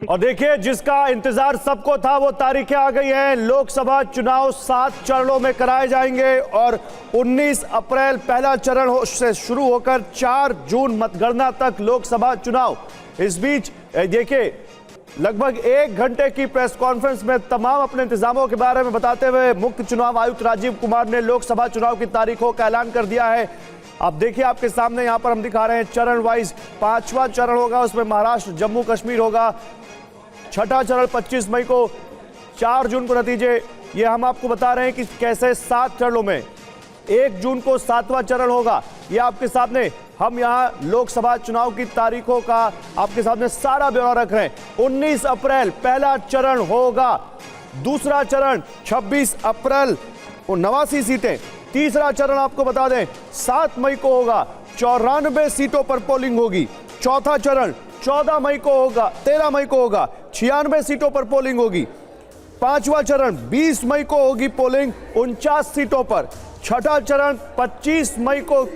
और देखिए, जिसका इंतजार सबको था वो तारीखें आ गई हैं। लोकसभा चुनाव 7 चरणों में कराए जाएंगे और 19 अप्रैल पहला चरण से शुरू होकर 4 जून मतगणना तक लोकसभा चुनाव। इस बीच देखिए, लगभग 1 घंटे की प्रेस कॉन्फ्रेंस में तमाम अपने इंतजामों के बारे में बताते हुए मुख्य चुनाव आयुक्त राजीव कुमार ने लोकसभा चुनाव की तारीखों का ऐलान कर दिया है। अब देखिए, आपके सामने यहां पर हम दिखा रहे हैं चरण वाइज। 5वां चरण होगा, उसमें महाराष्ट्र जम्मू कश्मीर होगा। 6ठा चरण 25 मई को, 4 जून को नतीजे। ये हम आपको बता रहे हैं कि कैसे 7 चरणों में 1 जून को 7वां चरण होगा। ये आपके सामने हम यहां लोकसभा चुनाव की तारीखों का आपके सामने सारा ब्यौरा रख रहे हैं। 19 अप्रैल पहला चरण होगा। दूसरा चरण 26 अप्रैल 89 सीटें। तीसरा चरण आपको बता दें 7 मई को होगा, 94 सीटों पर पोलिंग होगी। चौथा चरण 14 मई को होगा, 13 मई को होगा, 96 सीटों पर पोलिंग होगी। 5वां चरण 20 मई को होगी पोलिंग, 49 सीटों पर। 6ठा चरण 25 मई को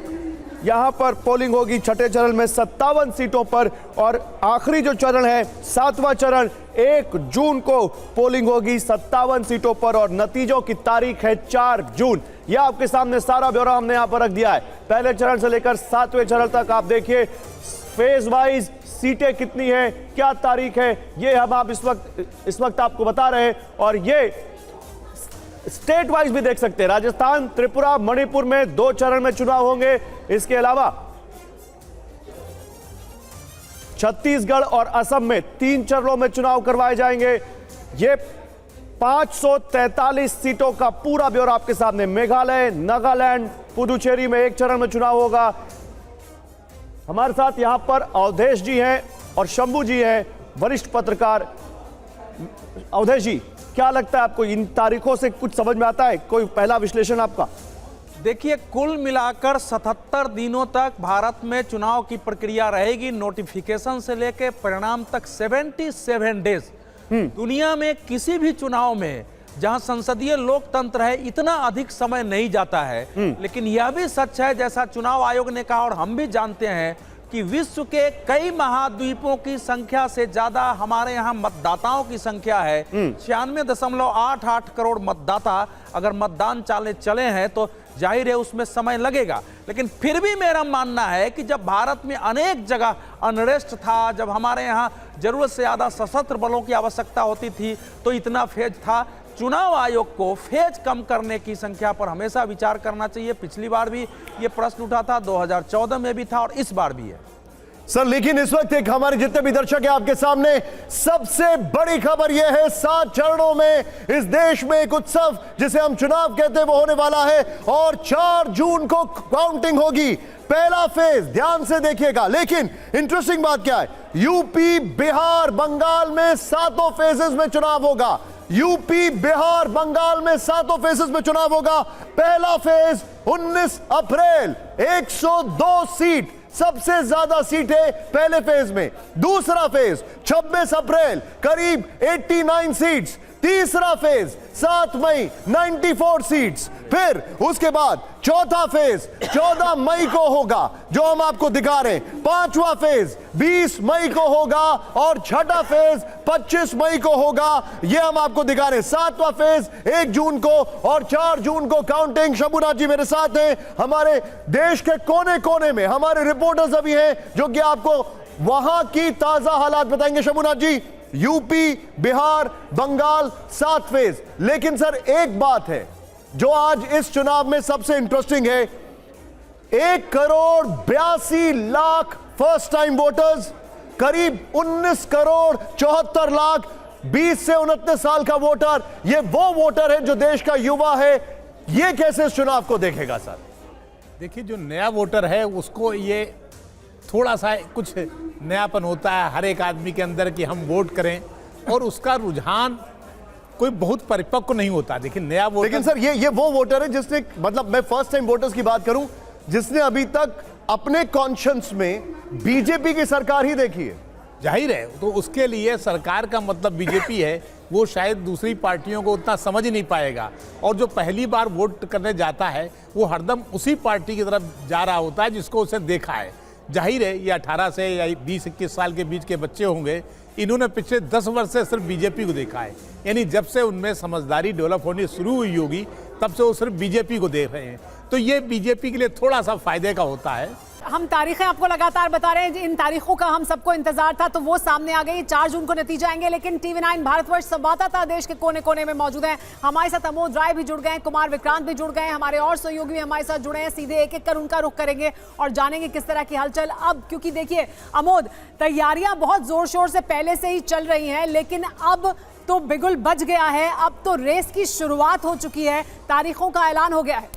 यहां पर पोलिंग होगी, 6ठे चरण में 57 सीटों पर। और आखिरी जो चरण है 7वां चरण 1 जून को पोलिंग होगी 57 सीटों पर और नतीजों की तारीख है 4 जून। यह आपके सामने सारा ब्यौरा हमने यहां पर रख दिया है। पहले चरण से लेकर 7वें चरण तक आप देखिए, फेज वाइज सीटें कितनी हैं, क्या तारीख है, ये हम आप इस वक्त आपको बता रहे हैं। और ये स्टेट वाइज भी देख सकते हैं। राजस्थान, त्रिपुरा, मणिपुर में 2 चरण में चुनाव होंगे। इसके अलावा छत्तीसगढ़ और असम में 3 चरणों में चुनाव करवाए जाएंगे। ये 543 सीटों का पूरा ब्यौरा आपके सामने। मेघालय, नागालैंड, पुडुचेरी में 1 चरण में चुनाव होगा। हमारे साथ यहां पर अवधेश जी हैं और शंभू जी हैं, वरिष्ठ पत्रकार। अवधेश जी, क्या लगता है आपको, इन तारीखों से कुछ समझ में आता है? कोई पहला विश्लेषण आपका? देखिए, कुल मिलाकर 77 दिनों तक भारत में चुनाव की प्रक्रिया रहेगी। नोटिफिकेशन से लेकर परिणाम तक 77 डेज। दुनिया में किसी भी चुनाव में जहां संसदीय लोकतंत्र है, इतना अधिक समय नहीं जाता है। लेकिन यह भी सच है, जैसा चुनाव आयोग ने कहा और हम भी जानते हैं, कि विश्व के कई महाद्वीपों की संख्या से ज्यादा हमारे यहाँ मतदाताओं की संख्या है। 96.88 करोड़ मतदाता अगर मतदान चले हैं तो जाहिर है उसमें समय लगेगा। लेकिन फिर भी मेरा मानना है कि जब भारत में अनेक जगह अनरेस्ट था, जब हमारे यहाँ जरूरत से ज्यादा सशस्त्र बलों की आवश्यकता होती थी, तो इतना फेज था। चुनाव आयोग को फेज कम करने की संख्या पर हमेशा विचार करना चाहिए। पिछली बार भी ये प्रश्न उठा था, 2014 में भी था और इस बार भी है सर। लेकिन इस वक्त एक हमारे जितने भी दर्शक हैं आपके सामने, सबसे बड़ी खबर यह है 7 चरणों में इस देश में एक उत्सव जिसे हम चुनाव कहते हैं वो होने वाला है और 4 जून को काउंटिंग होगी। पहला फेज ध्यान से देखिएगा। लेकिन इंटरेस्टिंग बात क्या है, यूपी, बिहार, बंगाल में 7 फेजेस में चुनाव होगा। यूपी, बिहार, बंगाल में 7 फेजेस में चुनाव होगा। पहला फेज 19 अप्रैल 102 सीट, सबसे ज्यादा सीटें पहले फेज में। दूसरा फेज 26 अप्रैल करीब 89 सीट्स। तीसरा फेज 7 मई 94 सीट्स। फिर उसके बाद चौथा फेज 14 मई को होगा, जो हम आपको दिखा रहे हैं। 5वां फेज 20 मई को होगा और 6ठा फेज 25 मई को होगा, यह हम आपको दिखा रहे हैं। 7वां फेज 1 जून को और 4 जून को काउंटिंग। शंभुनाथ जी मेरे साथ हैं, हमारे देश के कोने कोने में हमारे रिपोर्टर्स अभी हैं जो कि आपको वहां की ताजा हालात बताएंगे। शंभुनाथ जी, यूपी, बिहार, बंगाल 7 फेज। लेकिन सर, एक बात है जो आज इस चुनाव में सबसे इंटरेस्टिंग है, 1,82,00,000 फर्स्ट टाइम वोटर्स, करीब 19 करोड़ 74 लाख 20 से 29 साल का वोटर। ये वो वोटर है जो देश का युवा है। ये कैसे इस चुनाव को देखेगा सर? देखिए, जो नया वोटर है उसको ये थोड़ा सा कुछ नयापन होता है हर एक आदमी के अंदर कि हम वोट करें, और उसका रुझान कोई बहुत परिपक्व नहीं होता। देखिए, नया वोटर। लेकिन सर, ये वो वोटर है जिसने, मतलब मैं फर्स्ट टाइम वोटर्स की बात करूं, जिसने अभी तक अपने कॉन्शियस में बीजेपी की सरकार ही देखी है। जाहिर है, तो उसके लिए सरकार का मतलब बीजेपी है, वो शायद दूसरी पार्टियों को उतना समझ नहीं पाएगा। और जो पहली बार वोट करने जाता है वो हरदम उसी पार्टी की तरफ जा रहा होता है जिसको उसे देखा है। जाहिर है, ये 18 से या 20-21 साल के बीच के बच्चे होंगे, इन्होंने पिछले 10 वर्ष से सिर्फ बीजेपी को देखा है। यानी जब से उनमें समझदारी डेवलप होनी शुरू हुई होगी तब से वो सिर्फ बीजेपी को देख रहे हैं। तो ये बीजेपी के लिए थोड़ा सा फायदे का होता है। हम तारीखें आपको लगातार बता रहे हैं, इन तारीखों का हम सबको इंतजार था, तो वो सामने आ गई। 4 जून को नतीजे आएंगे, लेकिन TV9 भारतवर्ष संवाददाता देश के कोने कोने में मौजूद हैं। हमारे साथ अमोद राय भी जुड़ गए हैं, कुमार विक्रांत भी जुड़ गए हैं, हमारे और सहयोगी भी हमारे साथ जुड़े हैं। सीधे एक एक कर उनका रुख करेंगे और जानेंगे किस तरह की हलचल अब, क्योंकि देखिए अमोद, तैयारियां बहुत जोर शोर से पहले से ही चल रही हैं, लेकिन अब तो बिगुल बज गया है। अब तो रेस की शुरुआत हो चुकी है, तारीखों का ऐलान हो गया है।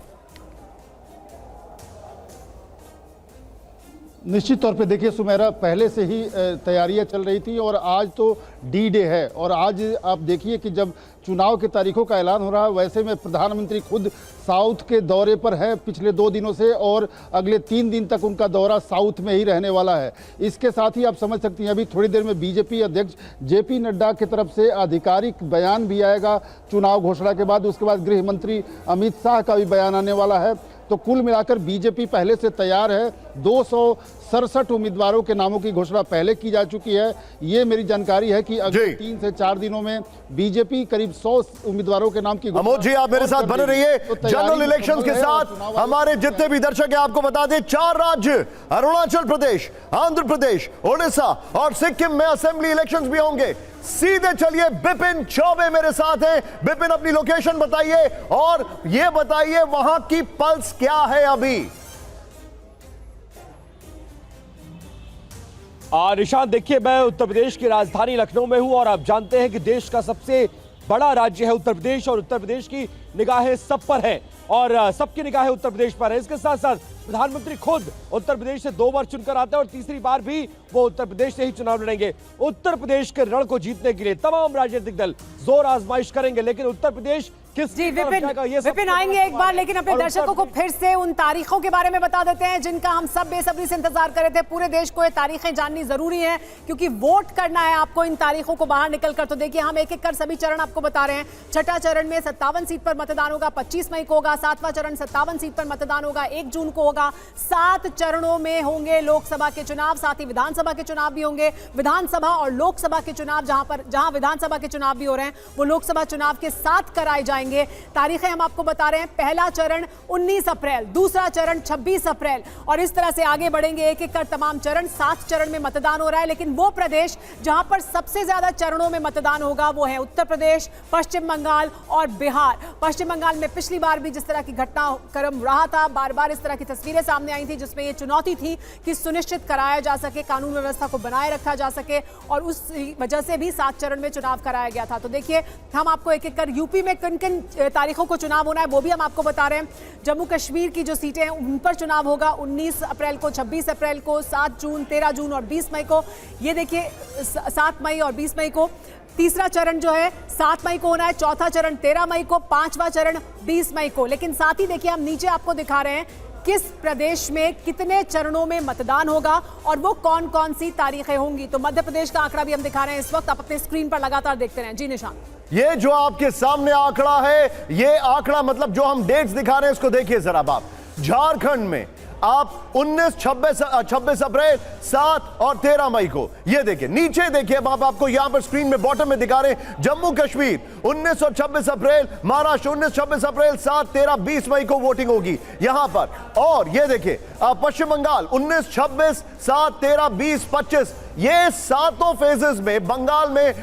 निश्चित तौर पे देखिए सुमेरा, पहले से ही तैयारियां चल रही थी और आज तो डी डे है। और आज आप देखिए कि जब चुनाव की तारीखों का ऐलान हो रहा है, वैसे में प्रधानमंत्री खुद साउथ के दौरे पर है पिछले 2 दिनों से और अगले 3 दिन तक उनका दौरा साउथ में ही रहने वाला है। इसके साथ ही आप समझ सकती हैं अभी थोड़ी देर में बीजेपी अध्यक्ष JP नड्डा की तरफ से आधिकारिक बयान भी आएगा चुनाव घोषणा के बाद। उसके बाद गृह मंत्री अमित शाह का भी बयान आने वाला है। तो कुल मिलाकर बीजेपी पहले से तैयार है। 267 उम्मीदवारों के नामों की घोषणा पहले की जा चुकी है। ये मेरी जानकारी है कि अगले 3 से 4 दिनों में बीजेपी करीब 100 उम्मीदवारों के नाम की घोषणा। अमोद जी, आप मेरे साथ बने रहिए। जनरल इलेक्शंस के साथ हमारे जितने भी दर्शक हैं, आपको बता दें 4 राज्य अरुणाचल प्रदेश, आंध्र प्रदेश, उड़ीसा और सिक्किम में असेंबली इलेक्शंस भी होंगे। सीधे चलिए, बिपिन चौबे मेरे साथ हैं। बिपिन, अपनी लोकेशन बताइए और ये बताइए वहां की पल्स क्या है अभी। निशांत, देखिए मैं उत्तर प्रदेश की राजधानी लखनऊ में हूं और आप जानते हैं कि देश का सबसे बड़ा राज्य है उत्तर प्रदेश और उत्तर प्रदेश की निगाहें सब पर है और सबकी निगाहें उत्तर प्रदेश पर है। इसके साथ साथ प्रधानमंत्री खुद उत्तर प्रदेश से 2 बार चुनकर आते हैं और तीसरी बार भी वो उत्तर प्रदेश से ही चुनाव लड़ेंगे। उत्तर प्रदेश के रण को जीतने के लिए तमाम राजनीतिक दल जोर आजमाइश करेंगे, लेकिन उत्तर प्रदेश किस जी विपिन आएंगे एक बार, लेकिन अपने दर्शकों को फिर से उन तारीखों के बारे में बता देते हैं जिनका हम सब बेसब्री से इंतजार कर रहे थे। पूरे देश को ये तारीखें जाननी जरूरी है क्योंकि वोट करना है आपको इन तारीखों को बाहर निकलकर। तो देखिए हम एक एक कर सभी चरण आपको बता रहे हैं। छठा चरण में 57 सीट पर मतदान होगा, 25 मई को होगा। 7वां चरण 57 सीट पर मतदान होगा, 1 जून को होगा। 7 चरणों में होंगे लोकसभा के चुनाव, साथ ही विधानसभा के चुनाव भी होंगे। विधानसभा और लोकसभा के चुनाव जहां विधानसभा के चुनाव भी हो रहे हैं वो लोकसभा चुनाव के साथ कराए जाएंगे। तारीखें हम आपको बता रहे हैं। पहला चरण 19 अप्रैल, दूसरा चरण 26 अप्रैल और इस तरह से आगे बढ़ेंगे एक एक कर तमाम चरण। 7 चरण में मतदान हो रहा है, लेकिन वो प्रदेश जहां पर सबसे ज्यादा चरणों में मतदान होगा वो है उत्तर प्रदेश, पश्चिम बंगाल और बिहार। पश्चिम बंगाल में पिछली बार भी जिस तरह की घटनाक्रम रहा था, बार बार इस तरह की तस्वीरें सामने आई थी जिसमें यह चुनौती थी कि सुनिश्चित कराया जा सके, कानून व्यवस्था को बनाए रखा जा सके और उस वजह से भी 7 चरण में चुनाव कराया गया था। तो देखिए हम आपको एक एक कर यूपी में किन किन तारीखों को चुनाव होना है वो भी हम आपको बता रहे हैं। जम्मू कश्मीर की जो सीटें हैं उन पर चुनाव होगा 19 अप्रैल को, 26 अप्रैल को, 7 जून, 13 जून और 20 मई को। ये देखिए 7 मई और 20 मई को। तीसरा चरण जो है 7 मई को होना है, चौथा चरण 13 मई को, 5वां चरण 20 मई को। लेकिन साथ ही देखिए हम नीचे आपको दिखा रहे हैं किस प्रदेश में कितने चरणों में मतदान होगा और वो कौन कौन सी तारीखें होंगी। तो मध्य प्रदेश का आंकड़ा भी हम दिखा रहे हैं इस वक्त, आप अपने स्क्रीन पर लगातार देखते रहें। जी निशांत, ये जो आपके सामने आंकड़ा है, ये आंकड़ा मतलब जो हम डेट्स दिखा रहे हैं इसको देखिए जरा आप। झारखंड में आप 19, 26 अप्रैल, 7 और 13 मई को, ये देखिए नीचे देखिए, अब आपको यहां पर स्क्रीन में बॉटम में दिखा रहे हैं। जम्मू कश्मीर 19 और 26 अप्रैल, महाराष्ट्र 19, 26 अप्रैल, 7, 13, 20 मई को वोटिंग होगी यहां पर। और ये देखिए पश्चिम बंगाल 19, 26, 7, 13, 20, 25, ये 7 फेजेस में बंगाल में,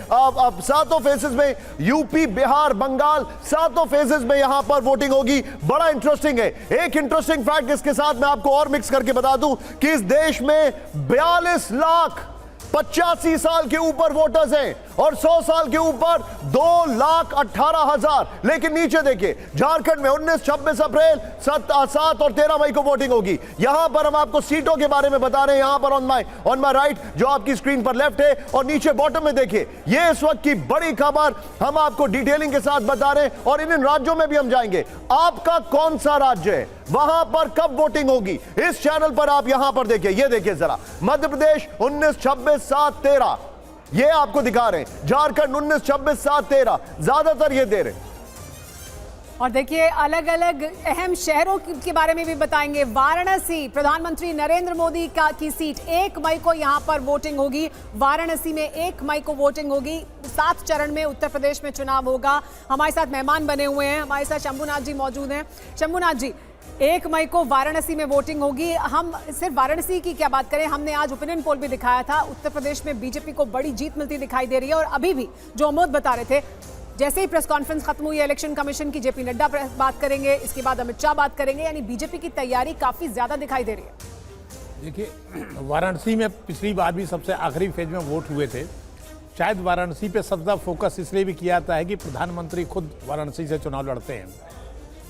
7 फेजेस में यूपी, बिहार, बंगाल 7 फेजेस में यहां पर वोटिंग होगी। बड़ा इंटरेस्टिंग है। एक इंटरेस्टिंग फैक्ट इसके साथ मैं आपको और मिक्स करके बता दूं कि इस देश में 42 लाख 85 साल के ऊपर वोटर्स हैं और 100 साल के ऊपर 2,18,000। लेकिन नीचे देखिए झारखंड में 19, 26 अप्रैल, 7 और 13 मई को वोटिंग होगी। यहां पर हम आपको सीटों के बारे में बता रहे हैं। यहां पर ऑन माय राइट जो आपकी स्क्रीन पर लेफ्ट है और नीचे बॉटम में देखिए, ये इस वक्त की बड़ी खबर हम आपको डिटेलिंग के साथ बता रहे हैं और इन राज्यों में भी हम जाएंगे। आपका कौन सा राज्य है, वहां पर कब वोटिंग होगी, इस चैनल पर आप यहां पर देखिए। ये देखिए जरा, मध्य प्रदेश 19, 26, 7, 13 ये आपको दिखा रहे हैं। झारखंड 19, 26, 7, 13 ज्यादातर ये दे रहे हैं। और देखिए अलग अलग अहम शहरों के बारे में भी बताएंगे। वाराणसी, प्रधानमंत्री नरेंद्र मोदी की सीट, 1 मई को यहां पर वोटिंग होगी। वाराणसी में 1 मई को वोटिंग होगी। 7 चरण में उत्तर प्रदेश में चुनाव होगा। हमारे साथ मेहमान बने हुए हैं, हमारे साथ शंभुनाथ जी मौजूद हैं। शंभुनाथ जी, 1 मई को वाराणसी में वोटिंग होगी। हम सिर्फ वाराणसी की क्या बात करें, हमने आज ओपिनियन पोल भी दिखाया था, उत्तर प्रदेश में बीजेपी को बड़ी जीत मिलती दिखाई दे रही है। और अभी भी जो अमोद बता रहे थे, जैसे ही प्रेस कॉन्फ्रेंस खत्म हुई इलेक्शन कमीशन की, जेपी नड्डा बात करेंगे, इसके बाद अमित शाह बात करेंगे, यानी बीजेपी की तैयारी काफी ज्यादा दिखाई दे रही है। देखिए, वाराणसी में पिछली बार भी सबसे आखिरी फेज में वोट हुए थे। शायद वाराणसी पे सबसे ज्यादा फोकस इसलिए भी किया जाता है कि प्रधानमंत्री खुद वाराणसी से चुनाव लड़ते हैं।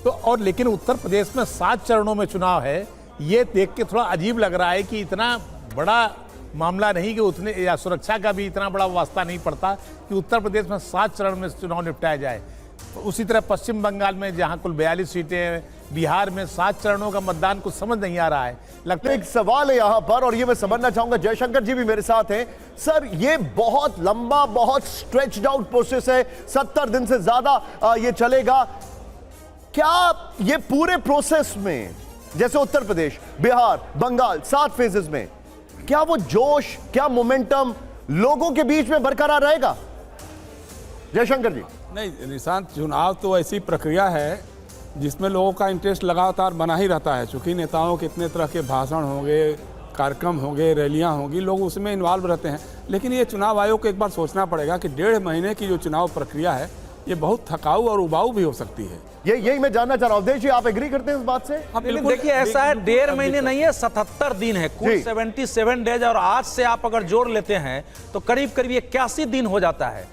तो और लेकिन उत्तर प्रदेश में 7 चरणों में चुनाव है, ये देख के थोड़ा अजीब लग रहा है कि इतना बड़ा मामला नहीं, कि उतने या सुरक्षा का भी इतना बड़ा वास्ता नहीं पड़ता कि उत्तर प्रदेश में 7 चरण में चुनाव निपटाया जाए। तो उसी तरह पश्चिम बंगाल में जहां कुल 42 सीटें हैं, बिहार में 7 चरणों का मतदान कुछ समझ नहीं आ रहा है। लगता है एक सवाल है यहां पर, और ये मैं समझना चाहूंगा, जयशंकर जी भी मेरे साथ हैं। सर, ये बहुत लंबा, बहुत स्ट्रेच्ड आउट प्रोसेस है, 70 दिन से ज्यादा ये चलेगा। क्या ये पूरे प्रोसेस में, जैसे उत्तर प्रदेश, बिहार, बंगाल, 7 फेजेस में, क्या वो जोश, क्या मोमेंटम लोगों के बीच में बरकरार रहेगा? जयशंकर जी। नहीं निशांत, चुनाव तो ऐसी प्रक्रिया है जिसमें लोगों का इंटरेस्ट लगातार बना ही रहता है। चूंकि नेताओं के इतने तरह के भाषण होंगे, कार्यक्रम होंगे, रैलियां होंगी, लोग उसमें इन्वॉल्व रहते हैं। लेकिन ये चुनाव आयोग को एक बार सोचना पड़ेगा कि 1.5 महीने की जो चुनाव प्रक्रिया है, ये बहुत थकाऊ और उबाऊ भी हो सकती है। यही मैं जानना चाह रहा हूं। अवधेश जी, आप एग्री करते हैं इस बात से? लेकिन देखिए, ऐसा है, 1.5 महीने नहीं है, 77 दिन है, कुल 77 डेज। और आज से आप अगर जोड़ लेते हैं तो करीब करीब 81 दिन हो जाता है।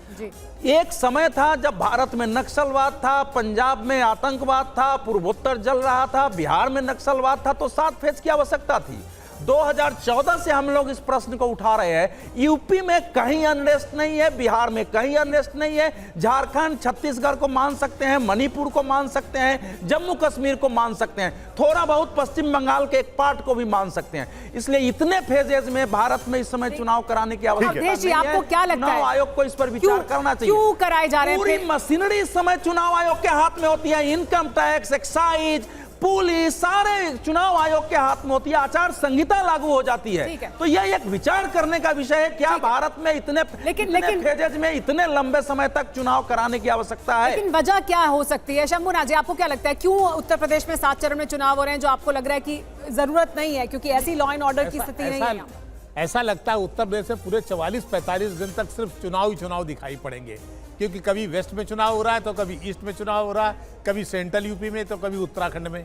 एक समय था जब भारत में नक्सलवाद था, पंजाब में आतंकवाद था, पूर्वोत्तर जल रहा था, बिहार में नक्सलवाद था, तो 7 फेज की आवश्यकता थी। 2014 से हम लोग इस प्रश्न को उठा रहे हैं। यूपी में कहीं अनरेस्ट नहीं है, बिहार में कहीं अनरेस्ट नहीं है, झारखंड, छत्तीसगढ़ को मान सकते हैं, मणिपुर को मान सकते हैं, जम्मू कश्मीर को मान सकते हैं, थोड़ा बहुत पश्चिम बंगाल के एक पार्ट को भी मान सकते हैं। इसलिए इतने फेजेज में भारत में इस समय चुनाव कराने की आवश्यकता नहीं है। आपको क्या लगता है, चुनाव आयोग को इस पर विचार करना चाहिए। क्यों कराए जा रहे हैं? पूरी मशीनरी इस समय चुनाव आयोग के हाथ में होती है। इनकम टैक्स, एक्साइज, पुलिस, सारे चुनाव आयोग के हाथ में होती है। आचार संहिता लागू हो जाती है। तो यह एक विचार करने का विषय है, क्या भारत में इतने फेजेज में इतने लंबे समय तक चुनाव कराने की आवश्यकता है? लेकिन वजह क्या हो सकती है? शंभुनाथ जी, आपको क्या लगता है, क्यों उत्तर प्रदेश में 7 चरण में चुनाव हो रहे हैं, जो आपको लग रहा है कि जरूरत नहीं है, क्योंकि ऐसी लॉ एंड ऑर्डर की स्थिति नहीं है? ऐसा लगता है उत्तर प्रदेश में पूरे 44-45 दिन तक सिर्फ चुनाव ही चुनाव दिखाई पड़ेंगे, क्योंकि कभी वेस्ट में चुनाव हो रहा है, तो कभी ईस्ट में चुनाव हो रहा है, कभी सेंट्रल यूपी में, तो कभी उत्तराखंड में,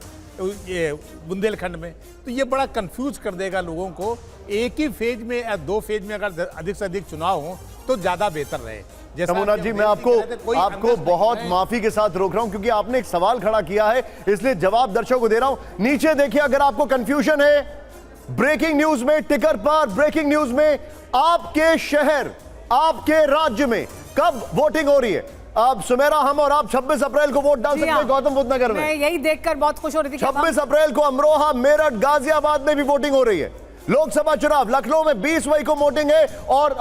ये बुंदेलखंड में। तो ये बड़ा कंफ्यूज कर देगा लोगों को। एक ही फेज में या 2 फेज में अगर अधिक से अधिक चुनाव हो तो ज्यादा बेहतर रहे। शंभुनाथ जी, मैं आपको बहुत माफी के साथ रोक रहा हूं, क्योंकि आपने एक सवाल खड़ा किया है, इसलिए जवाब दर्शकों को दे रहा हूं। नीचे देखिए, अगर आपको कंफ्यूजन है, ब्रेकिंग न्यूज में, टिकर पर ब्रेकिंग न्यूज में, आपके शहर, आपके राज्य में कब वोटिंग हो रही है। अब सुमेरा, हम और आप 26 अप्रैल को वोट डाल सकते हैं गौतम बुद्ध नगर में। मैं यही देखकर बहुत खुश हो रही थी। 26 अप्रैल को अमरोहा, मेरठ, गाजियाबाद में भी वोटिंग हो रही है। लोकसभा चुनाव लखनऊ में 20 मई को वोटिंग है, और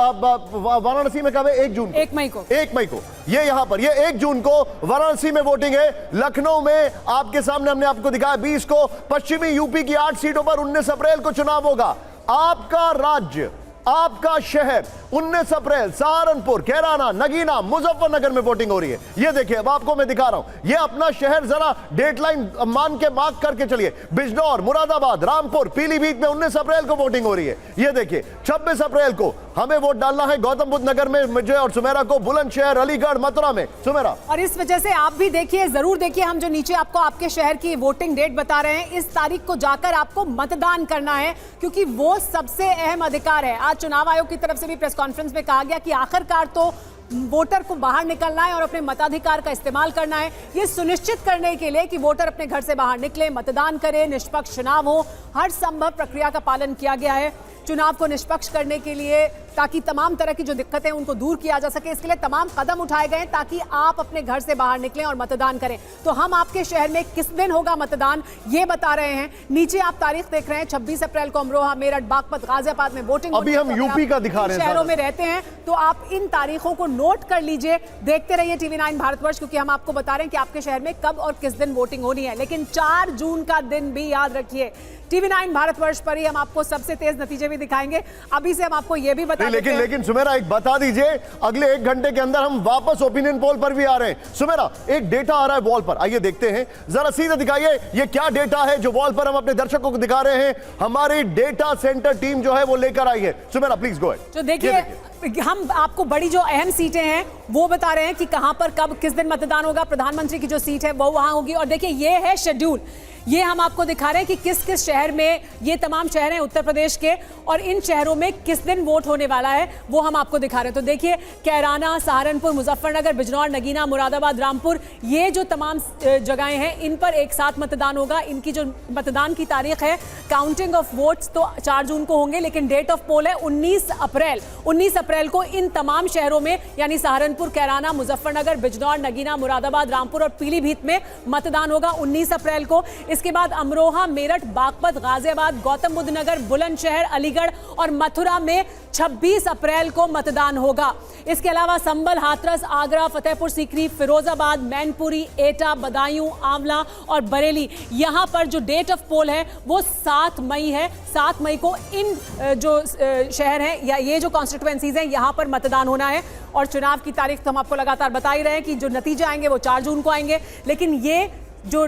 वाराणसी में कब है? 1 जून को। 1 मई को। 1 मई को ये यहां पर, ये 1 जून को वाराणसी में वोटिंग है। लखनऊ में आपके सामने हमने आपको दिखाया 20 को। पश्चिमी यूपी की 8 सीटों पर 19 अप्रैल को चुनाव होगा। आपका राज्य, आपका शहर, 19 अप्रैल सहारनपुर, कैराना, नगीना, मुजफ्फरनगर में वोटिंग हो रही है। ये देखिए, अब आपको मैं दिखा रहा हूं, ये अपना शहर जरा डेडलाइन मान के मार्क करके चलिए। बिजनौर, मुरादाबाद, रामपुर, पीलीभीत में 19 अप्रैल को वोटिंग हो रही है। ये देखिए, 26 अप्रैल को हमें वोट डालना है गौतम बुद्ध नगर में मुझे और सुमेरा को, बुलंदशहर, अलीगढ़, मथुरा में। सुमेरा, और इस वजह से आप भी देखिए, जरूर देखिए, हम जो नीचे आपको आपके शहर की वोटिंग डेट बता रहे हैं, इस तारीख को जाकर आपको मतदान करना है, क्योंकि वो सबसे अहम अधिकार है। आज चुनाव आयोग की तरफ से भी प्रेस कॉन्फ्रेंस में कहा गया कि आखिरकार तो वोटर को बाहर निकलना है और अपने मताधिकार का इस्तेमाल करना है। ये सुनिश्चित करने के लिए कि वोटर अपने घर से बाहर निकले, मतदान करें, निष्पक्ष चुनाव हो, हर संभव प्रक्रिया का पालन किया गया है। चुनाव को निष्पक्ष करने के लिए, ताकि तमाम तरह की जो दिक्कतें हैं उनको दूर किया जा सके, इसके लिए तमाम कदम उठाए गए ताकि आप अपने घर से बाहर निकलें और मतदान करें। तो हम आपके शहर में किस दिन होगा मतदान ये बता रहे हैं। नीचे आप तारीख देख रहे हैं, 26 अप्रैल को अमरोहा, मेरठ, बागपत, गाजियाबाद में वोटिंग। अभी हम यूपी का दिखा रहे हैं, शहरों में रहते हैं तो आप इन तारीखों को नोट कर लीजिए। देखते रहिए TV9 भारतवर्ष, क्योंकि हम आपको बता रहे हैं कि आपके शहर में कब और किस दिन वोटिंग होनी है। लेकिन 4 जून का दिन भी याद रखिए। TV9 भारतवर्ष पर ही हम आपको सबसे तेज नतीजे भी दिखाएंगे। अभी से हम आपको यह भी बता देते हैं। लेकिन सुमेरा एक बता दीजिए, अगले 1 घंटे के अंदर हम वापस ओपिनियन पोल पर भी आ रहे हैं। सुमेरा, एक डेटा आ रहा है वॉल पर, आइए देखते हैं। जरा सीधे दिखाइए ये क्या डेटा है जो वॉल पर हम अपने दर्शकों को दिखा रहे हैं। हमारी डेटा सेंटर टीम जो है वो लेकर आई है। Sumera please go ahead. तो देखिए, हम आपको बड़ी जो अहम सीटें हैं वो बता रहे हैं कि कहां पर कब किस दिन मतदान होगा। प्रधानमंत्री की जो सीट है वो वहां होगी। और देखिए ये है शेड्यूल, ये हम आपको दिखा रहे हैं कि किस किस शहर में, ये तमाम शहर हैं उत्तर प्रदेश के, और इन शहरों में किस दिन वोट होने वाला है वो हम आपको दिखा रहे हैं। तो देखिए, कैराना, सहारनपुर, मुजफ्फरनगर, बिजनौर, नगीना, मुरादाबाद, रामपुर, ये जो तमाम जगहें हैं इन पर एक साथ मतदान होगा। इनकी जो मतदान की तारीख है, काउंटिंग ऑफ वोट्स तो 4 जून को होंगे, लेकिन डेट ऑफ पोल है 19 अप्रैल। 19 अप्रैल को इन तमाम शहरों में, यानी सहारनपुर, कैराना, मुजफ्फरनगर, बिजनौर, नगीना, मुरादाबाद, रामपुर और पीलीभीत में मतदान होगा 19 अप्रैल को। इसके बाद अमरोहा, मेरठ, बागपत, गाजियाबाद, गौतम बुद्ध नगर, बुलंदशहर, अलीगढ़ और मथुरा में 26 अप्रैल को मतदान होगा। इसके अलावा संभल, हाथरस, आगरा, फतेहपुर सीकरी, फिरोजाबाद, मैनपुरी, एटा, बदायूं, आंवला और बरेली, यहां पर जो डेट ऑफ पोल है वो 7 मई है। 7 मई को इन जो शहर हैं या ये जो कॉन्स्टिट्यूएंसीज हैं यहां पर मतदान होना है। और चुनाव की तारीख तो हम आपको लगातार बता ही रहे हैं कि जो नतीजे आएंगे वो 4 जून को आएंगे। लेकिन ये जो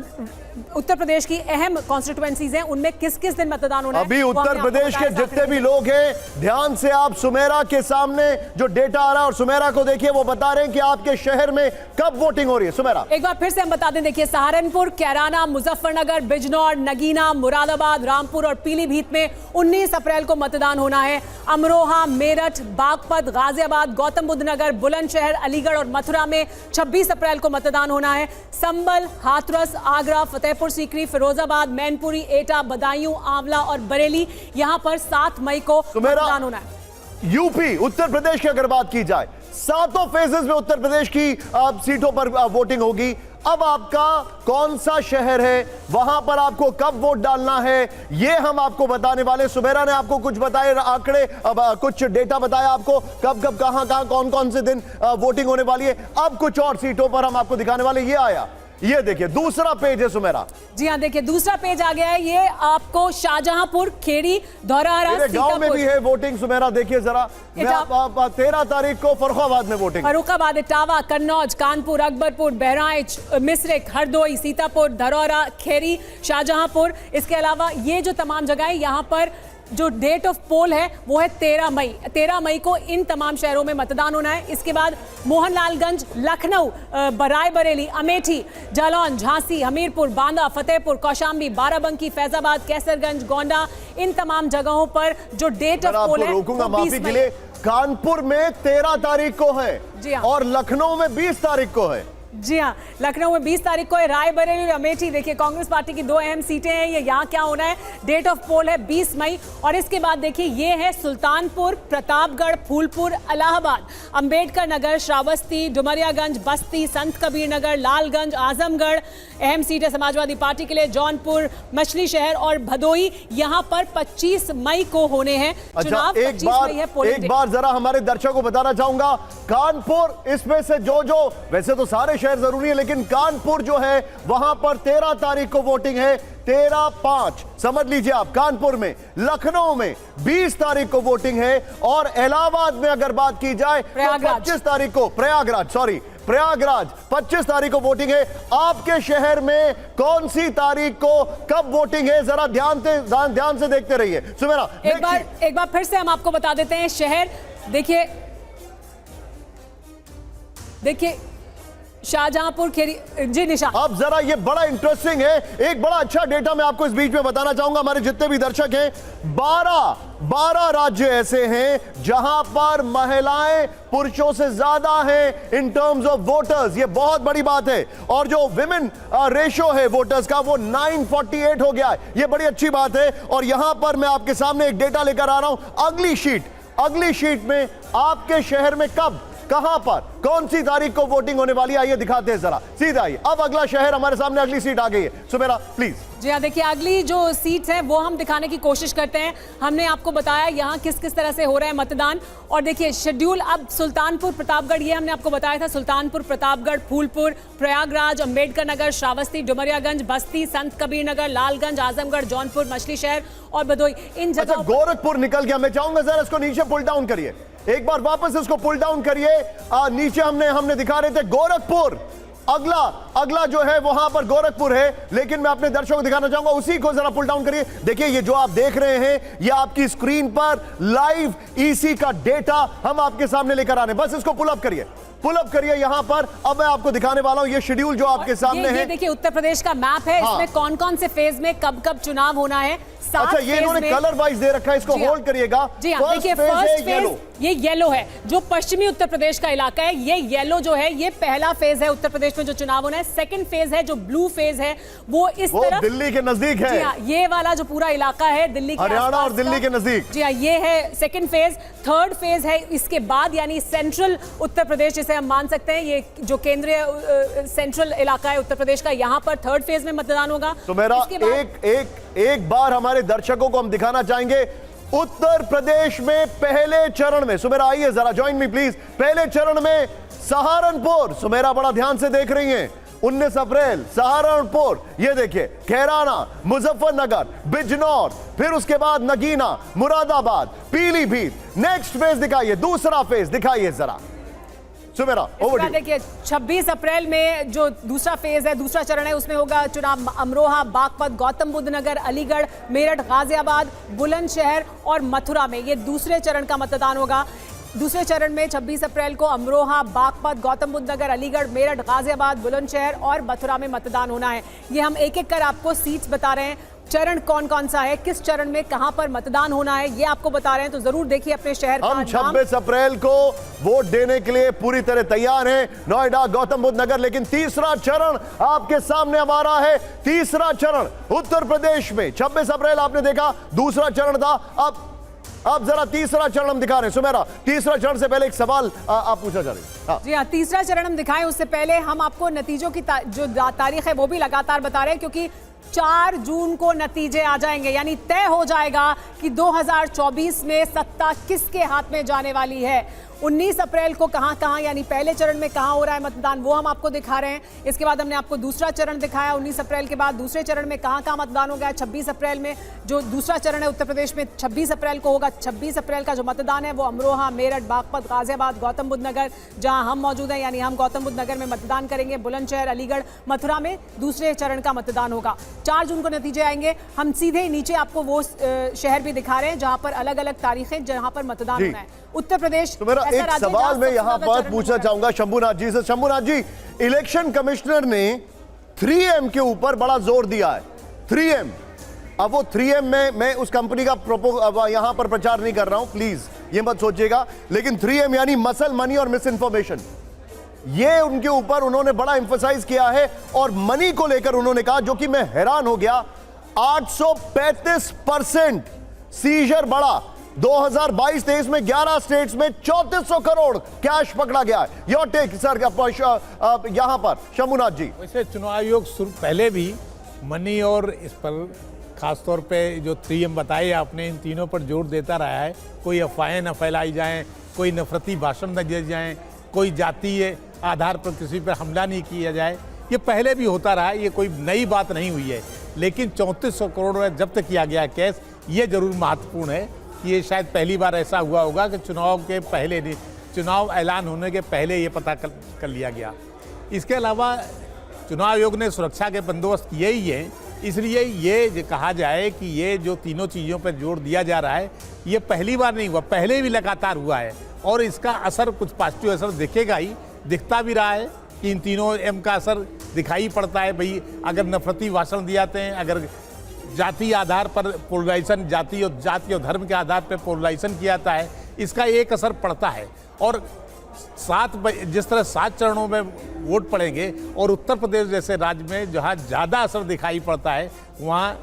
उत्तर प्रदेश की अहम कॉन्स्टिट्यूएंसीज हैं उनमें किस किस दिन मतदान होना है, अभी उत्तर प्रदेश के जितने भी लोग हैं, ध्यान से आप सुमेरा के सामने जो डेटा आ रहा है और सुमेरा को देखिए, वो बता रहे हैं कि आपके शहर में कब वोटिंग हो रही है। सुमेरा एक बार फिर से हम बता दें, देखिए सहारनपुर, कैराना, मुजफ्फरनगर, बिजनौर, नगीना, मुरादाबाद, रामपुर और पीलीभीत में 19 अप्रैल को मतदान होना है। अमरोहा, मेरठ, बागपत, गाजियाबाद, गौतम बुद्ध नगर, बुलंदशहर, अलीगढ़ और मथुरा में 26 अप्रैल को मतदान होना है। संभल, हाथरस, आगरा, फतेहपुर सीकरी, फिरोजाबाद, मैनपुरी, एटा, बदायूं, आंवला और बरेली, यहां पर 7 मई को मतदान होना है। यूपी, उत्तर प्रदेश की अगर बात की जाए, 7 फेजेस में उत्तर प्रदेश की सीटों पर वोटिंग होगी। अब आपका कौन सा शहर है, वहां पर आपको कब वोट डालना है, यह हम आपको बताने वाले। सुमेरा ने आपको कुछ बताए आंकड़े, कुछ डेटा बताया आपको, कब कब कहां कहां कौन कौन से दिन वोटिंग होने वाली है। अब कुछ और सीटों पर हम आपको दिखाने वाले। ये आया, ये देखिए दूसरा पेज है सुमेरा। जी हां, देखिए दूसरा पेज आ गया है। ये आपको शाहजहांपुर, खेड़ी, धौरहरा, गांव में भी है वोटिंग। सुमेरा देखिए जरा, 13 तारीख को फर्रुखाबाद में वोटिंग। फर्रुखाबाद, इटावा, कन्नौज, कानपुर, अकबरपुर, बहराइच, मिश्रिक, हरदोई, सीतापुर, धरौरा, खेरी, शाहजहांपुर। इसके अलावा ये जो तमाम जगह है, यहाँ पर जो डेट ऑफ पोल है वो है 13 मई। 13 मई को इन तमाम शहरों में मतदान होना है। इसके बाद मोहनलालगंज, लखनऊ, रायबरेली, अमेठी, जालौन, झांसी, हमीरपुर, बांदा, फतेहपुर, कौशाम्बी, बाराबंकी, फैजाबाद, कैसरगंज, गोंडा, इन तमाम जगहों पर जो डेट ऑफ पोल है रोकूंगा माफी के लिए। कानपुर में 13 तारीख को है और लखनऊ में 20 तारीख को है। जी हाँ, लखनऊ में 20 तारीख को है। रायबरेली और अमेठी, देखिए कांग्रेस पार्टी की 2 अहम सीटें हैं, ये यहाँ क्या होना है। डेट ऑफ पोल है 20 मई। और इसके बाद देखिए ये है सुल्तानपुर, प्रतापगढ़, फूलपुर, इलाहाबाद, अंबेडकर नगर, श्रावस्ती, डुमरियागंज, बस्ती, संत कबीर नगर, लालगंज, आजमगढ़, अहम सीट है समाजवादी पार्टी के लिए, जौनपुर, मछली शहर और भदोई, यहाँ पर 25 मई को होने हैं चुनाव। एक बार जरा हमारे दर्शकों को बताना चाहूंगा, कानपुर इसमें से जो वैसे तो सारे शहर जरूरी है, लेकिन कानपुर जो है वहां पर 13 तारीख को वोटिंग है। 13/5 समझ लीजिए आप कानपुर में। लखनऊ में 20 तारीख को वोटिंग है और इलाहाबाद में अगर बात की जाए तो 25 तारीख को, प्रयागराज 25 तारीख को वोटिंग है। आपके शहर में कौन सी तारीख को कब वोटिंग है, जरा ध्यान से देखते रहिए। सुमेरा एक बार फिर से हम आपको बता देते हैं शहर। देखिए शाहजहांपुर खेरी जी निशा। अब जरा ये बड़ा इंटरेस्टिंग है, एक बड़ा अच्छा डेटा मैं आपको इस बीच में बताना चाहूंगा। हमारे जितने भी दर्शक हैं, 12 राज्य ऐसे हैं जहां पर महिलाएं पुरुषों से ज्यादा हैं इन टर्म्स ऑफ वोटर्स। ये बहुत बड़ी बात है। और जो विमेन रेशो है वोटर्स का वो 948 हो गया है। ये बड़ी अच्छी बात है। और यहां पर मैं आपके सामने एक डेटा लेकर आ रहा हूं। अगली शीट में आपके शहर में कब, कहां पर, कौन सी तारीख को वोटिंग होने वाली है, आइए दिखाते हैं जरा। सीधा आइए, अब अगला शहर हमारे सामने, अगली सीट आ गई है। सुमेरा प्लीज। जी हाँ, देखिए अगली जो सीट्स हैं वो हम दिखाने की कोशिश करते हैं। हमने आपको बताया यहाँ किस किस तरह से हो रहा है मतदान। और देखिए शेड्यूल अब सुल्तानपुर प्रतापगढ़, ये हमने आपको बताया था, सुल्तानपुर प्रतापगढ़, फूलपुर, प्रयागराज, अंबेडकर नगर, श्रावस्ती, डुमरियागंज, बस्ती, संत कबीर नगर, लालगंज, आजमगढ़, जौनपुर, मछली शहर और भदोई, इन जगहों पर। गोरखपुर निकल गया। मैं चाहूंगा जरा इसको नीचे पुल डाउन करिए, एक बार वापस इसको पुल डाउन करिए। नीचे हमने दिखा रहे थे गोरखपुर। अगला जो है वहां पर गोरखपुर है, लेकिन मैं अपने दर्शकों को दिखाना चाहूंगा, उसी को जरा पुल डाउन करिए। देखिए ये जो आप देख रहे हैं, ये आपकी स्क्रीन पर लाइव ईसी का डेटा हम आपके सामने लेकर आ रहे हैं। बस इसको पुल अप करिए यहां पर। अब मैं आपको दिखाने वाला हूं ये शेड्यूल जो आपके सामने है। ये देखिए उत्तर प्रदेश का मैप है। इसमें कौन कौन से फेज में कब कब चुनाव होना है। अच्छा, ये इन्होंने कलर वाइज दे रखा है, इसको होल्ड करिएगा। जी हाँ, देखिए फर्स्ट फेज ये येलो है, जो पश्चिमी उत्तर प्रदेश का इलाका है। ये येलो जो है ये पहला फेज है उत्तर प्रदेश में जो चुनाव होना है। सेकंड फेज है जो ब्लू फेज है वो इस तरफ दिल्ली के नजदीक है। जी हाँ, ये वाला जो पूरा इलाका है दिल्ली के हरियाणा और दिल्ली के नजदीक। जी हाँ, ये है सेकंड फेज। थर्ड फेज है इसके बाद, यानी सेंट्रल उत्तर प्रदेश जिसे हम मान सकते हैं, ये जो केंद्रीय सेंट्रल इलाका है उत्तर प्रदेश का, यहाँ पर थर्ड फेज में मतदान होगा। तो मेरा एक बार हमारे दर्शकों को हम दिखाना चाहेंगे उत्तर प्रदेश में पहले चरण में। सुमेरा आइए जरा, ज्वाइन मी प्लीज। पहले चरण में सहारनपुर, सुमेरा बड़ा ध्यान से देख रही हैं, 19 अप्रैल सहारनपुर। ये देखिए कैराना, मुजफ्फरनगर, बिजनौर, फिर उसके बाद नगीना, मुरादाबाद, पीलीभीत। नेक्स्ट फेज दिखाइए, दूसरा फेज दिखाइए जरा सुमेरा। ओवर। देखिए 26 अप्रैल में जो दूसरा फेज है, दूसरा चरण है, उसमें होगा चुनाव अमरोहा, बागपत, गौतम बुद्ध नगर, अलीगढ़, मेरठ, गाजियाबाद, बुलंदशहर और मथुरा में ये दूसरे चरण का मतदान होगा। दूसरे चरण में 26 अप्रैल को अमरोहा, बागपत, गौतम बुद्ध नगर, अलीगढ़, मेरठ, गाजियाबाद, बुलंदशहर और मथुरा में मतदान होना है। ये हम एक एक कर आपको सीट्स बता रहे हैं, चरण कौन कौन सा है, किस चरण में कहां पर मतदान होना है, ये आपको बता रहे हैं। तो जरूर देखिए अपने शहर का नाम। हम 26 अप्रैल को वोट देने के लिए पूरी तरह तैयार हैं, नोएडा, गौतम बुद्ध नगर। लेकिन तीसरा चरण आपके सामने अब आ रहा है। तीसरा चरण उत्तर प्रदेश में 26 अप्रैल आपने देखा, दूसरा चरण था। अब जरा तीसरा चरण हम दिखा रहे हैं। सुमेरा, तीसरा चरण से पहले एक सवाल आप पूछा जा रही है। जी हाँ, तीसरा चरण हम दिखाएं उससे पहले हम आपको नतीजों की जो तारीख है वो भी लगातार बता रहे हैं, क्योंकि 4 जून को नतीजे आ जाएंगे, यानी तय हो जाएगा कि 2024 में सत्ता किसके हाथ में जाने वाली है। 19 अप्रैल को कहां यानी पहले चरण में कहां हो रहा है मतदान, वो हम आपको दिखा रहे हैं। इसके बाद हमने आपको दूसरा चरण दिखाया 19 अप्रैल के बाद। दूसरे चरण में कहां मतदान हो गया 26 अप्रैल में। जो दूसरा चरण है उत्तर प्रदेश में 26 अप्रैल को होगा। 26 अप्रैल का जो मतदान है वो अमरोहा, मेरठ, बागपत, गाजियाबाद, गौतम बुद्ध नगर, जहां हम मौजूद हैं, यानी हम गौतम बुद्ध नगर में मतदान करेंगे। बुलंदशहर, अलीगढ़, मथुरा में दूसरे चरण का मतदान होगा। 4 जून को नतीजे आएंगे। हम सीधे नीचे आपको वो शहर भी दिखा रहे हैं जहां पर अलग अलग तारीखें, जहां पर मतदान होना है। उत्तर प्रदेश तो मेरा एक सवाल मैं यहां पर पूछना चाहूंगा शंभुनाथ जी से। शंभुनाथ जी, इलेक्शन कमिश्नर ने 3M के ऊपर बड़ा जोर दिया है। 3M, अब वो 3M में मैं उस कंपनी का यहां पर प्रचार नहीं कर रहा हूं, प्लीज ये मत सोचिएगा, लेकिन 3M यानी मसल, मनी और मिस इन्फॉर्मेशन, ये उनके ऊपर उन्होंने बड़ा एम्फसाइज किया है। और मनी को लेकर उन्होंने कहा, जो कि मैं हैरान हो गया, 835% सीजर बढ़ा। 2022-23 में 11 स्टेट्स में 3400 करोड़ कैश पकड़ा गया है। योर टेक सर यहां पर शंभुनाथ जी। वैसे चुनाव आयोग पहले भी मनी और इस पर खासतौर पे जो 3M बताए आपने, इन तीनों पर जोर देता रहा है। कोई अफवाहें न फैलाई जाएं, कोई नफरती भाषण न दिए जाएं, कोई जातीय आधार पर किसी पर हमला नहीं किया जाए। ये पहले भी होता रहा है, ये कोई नई बात नहीं हुई है। लेकिन 3400 करोड़ जब्त किया गया कैश, ये जरूर महत्वपूर्ण है। ये शायद पहली बार ऐसा हुआ होगा कि चुनाव ऐलान होने के पहले ये पता कर लिया गया। इसके अलावा चुनाव आयोग ने सुरक्षा के बंदोबस्त किए ही हैं, इसलिए ये कहा जाए कि ये जो तीनों चीज़ों पर जोर दिया जा रहा है, ये पहली बार नहीं हुआ, पहले भी लगातार हुआ है। और इसका असर, कुछ पॉजिटिव असर दिखेगा ही, दिखता भी रहा है। कि इन तीनों एम का असर दिखाई पड़ता है। भाई अगर नफरती भाषण दिए जाते हैं, अगर जाति आधार पर पोलराइजेशन, जाति और धर्म के आधार पर पोलराइजेशन किया जाता है, इसका एक असर पड़ता है। और जिस तरह 7 चरणों में वोट पड़ेंगे और उत्तर प्रदेश जैसे राज्य में जहाँ ज़्यादा असर दिखाई पड़ता है, वहाँ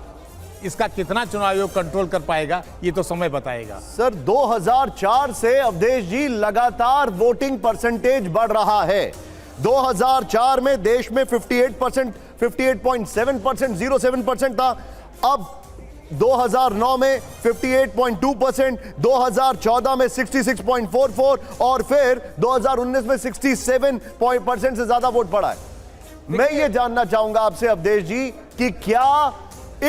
इसका कितना चुनाव आयोग कंट्रोल कर पाएगा, ये तो समय बताएगा। सर 2004 से अवधेश जी लगातार वोटिंग परसेंटेज बढ़ रहा है। 2004 में देश में 58%, 58.7%, 07% था। अब 2009 में 58.2%, 2014 में 66.44 और फिर 2019 में 67% से ज्यादा वोट पड़ा है। मैं ये जानना चाहूंगा आपसे अवधेश जी कि क्या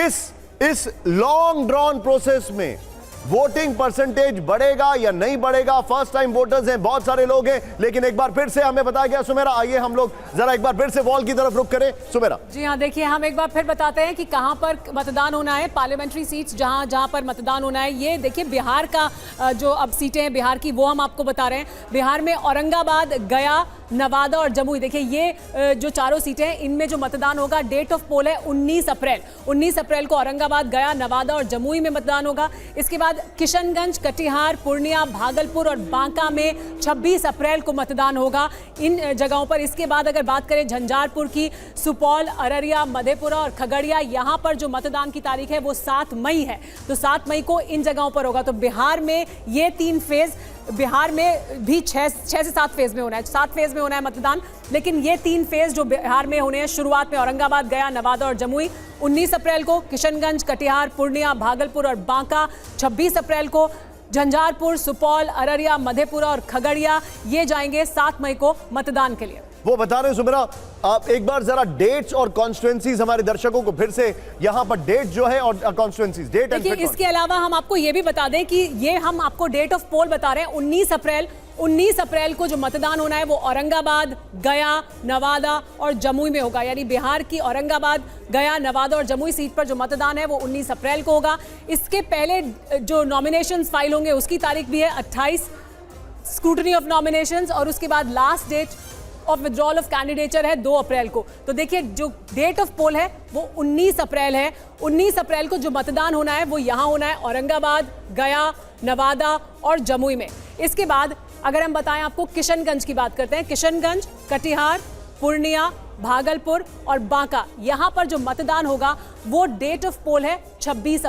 इस लॉन्ग ड्रॉन प्रोसेस में वोटिंग परसेंटेज बढ़ेगा या नहीं बढ़ेगा? फर्स्ट टाइम वोटर्स हैं, बहुत सारे लोग हैं, लेकिन एक बार फिर से हमें बताया गया। सुमेरा, आइए हम लोग जरा एक बार फिर से वॉल की तरफ रुख करें। सुमेरा जी हाँ, देखिए हम एक बार फिर बताते हैं कि कहां पर मतदान होना है। पार्लियामेंट्री सीट्स जहां पर मतदान होना है, ये देखिए बिहार का जो अब सीटें हैं बिहार की, वो हम आपको बता रहे हैं। बिहार में औरंगाबाद, गया, नवादा और जमुई, देखिए ये जो चारों सीटें हैं, इनमें जो मतदान होगा, डेट ऑफ पोल है 19 अप्रैल। 19 अप्रैल को औरंगाबाद, गया, नवादा और जमुई में मतदान होगा। इसके बाद किशनगंज, कटिहार, पूर्णिया, भागलपुर और बांका में 26 अप्रैल को मतदान होगा इन जगहों पर। इसके बाद अगर बात करें झंझारपुर की, सुपौल, अररिया, मधेपुरा और खगड़िया, यहाँ पर जो मतदान की तारीख है वो 7 मई है, तो 7 मई को इन जगहों पर होगा। तो बिहार में ये 3 फेज, बिहार में भी 6 से 7 फेज में होना है, 7 फेज में होना है मतदान, लेकिन ये 3 फेज जो बिहार में होने हैं, शुरुआत में औरंगाबाद, गया, नवादा और जमुई 19 अप्रैल को, किशनगंज, कटिहार, पूर्णिया, भागलपुर और बांका 26 अप्रैल को, झंझारपुर, सुपौल, अररिया, मधेपुरा और खगड़िया ये जाएंगे 7 मई को मतदान के लिए। वो बता रहे हैं सुमेरा, आप एक बार जरा डेट्स और कॉन्स्टिट्यूएंसीज हमारे दर्शकों को फिर से यहां पर डेट जो है और कॉन्स्टिट्यूएंसीज डेट एंड देखिए, इसके अलावा हम आपको ये भी बता दें कि ये हम आपको डेट ऑफ पोल बता रहे हैं 19 अप्रैल को जो मतदान होना है वो औरंगाबाद, गया, नवादा और जमुई में होगा। यानी बिहार की औरंगाबाद, गया, नवादा और जमुई सीट पर जो मतदान है वो 19 अप्रैल को होगा। इसके पहले जो नॉमिनेशंस फाइल होंगे उसकी तारीख भी है 28, स्क्रूटनी ऑफ नॉमिनेशंस, और उसके बाद last date of withdrawal of candidature है 2 अप्रैल को। तो देखिए जो डेट ऑफ पोल है वो 19 अप्रैल है। 19 अप्रैल को जो मतदान होना है वो यहाँ होना है औरंगाबाद, गया, नवादा और जमुई में। इसके बाद अगर हम बताएं आपको किशनगंज की बात करते हैं, किशनगंज, कटिहार, पूर्णिया, भागलपुर और बांका, यहाँ पर जो मतदान होगा वो डेट ऑफ पोल है 26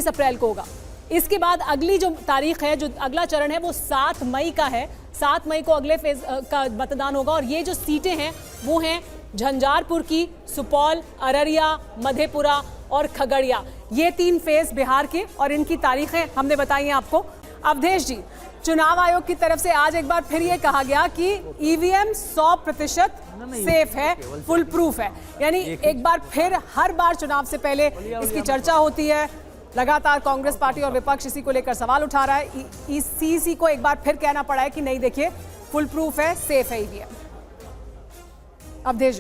अप्रैल को होगा। इसके बाद अगली जो तारीख है, जो अगला चरण है वो 7 मई का है। 7 मई को अगले फेज का मतदान होगा और ये जो सीटें हैं वो हैं झंझारपुर की, सुपौल, अररिया, मधेपुरा और खगड़िया। ये 3 फेज बिहार के और इनकी तारीखें हमने बताई हैं आपको। अवधेश जी, चुनाव आयोग की तरफ से आज एक बार फिर ये कहा गया कि ईवीएम 100% सेफ है, फुल प्रूफ है। यानी एक बार फिर हर बार चुनाव से पहले इसकी चर्चा होती है, लगातार कांग्रेस पार्टी और विपक्ष इसी को लेकर सवाल उठा रहा है। ईसीसी को एक बार फिर कहना पड़ा है कि नहीं, देखिए फुल प्रूफ है, सेफ है ईवीएम। अवधेश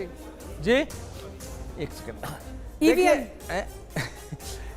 जी, एक सेकंड, ईवीएम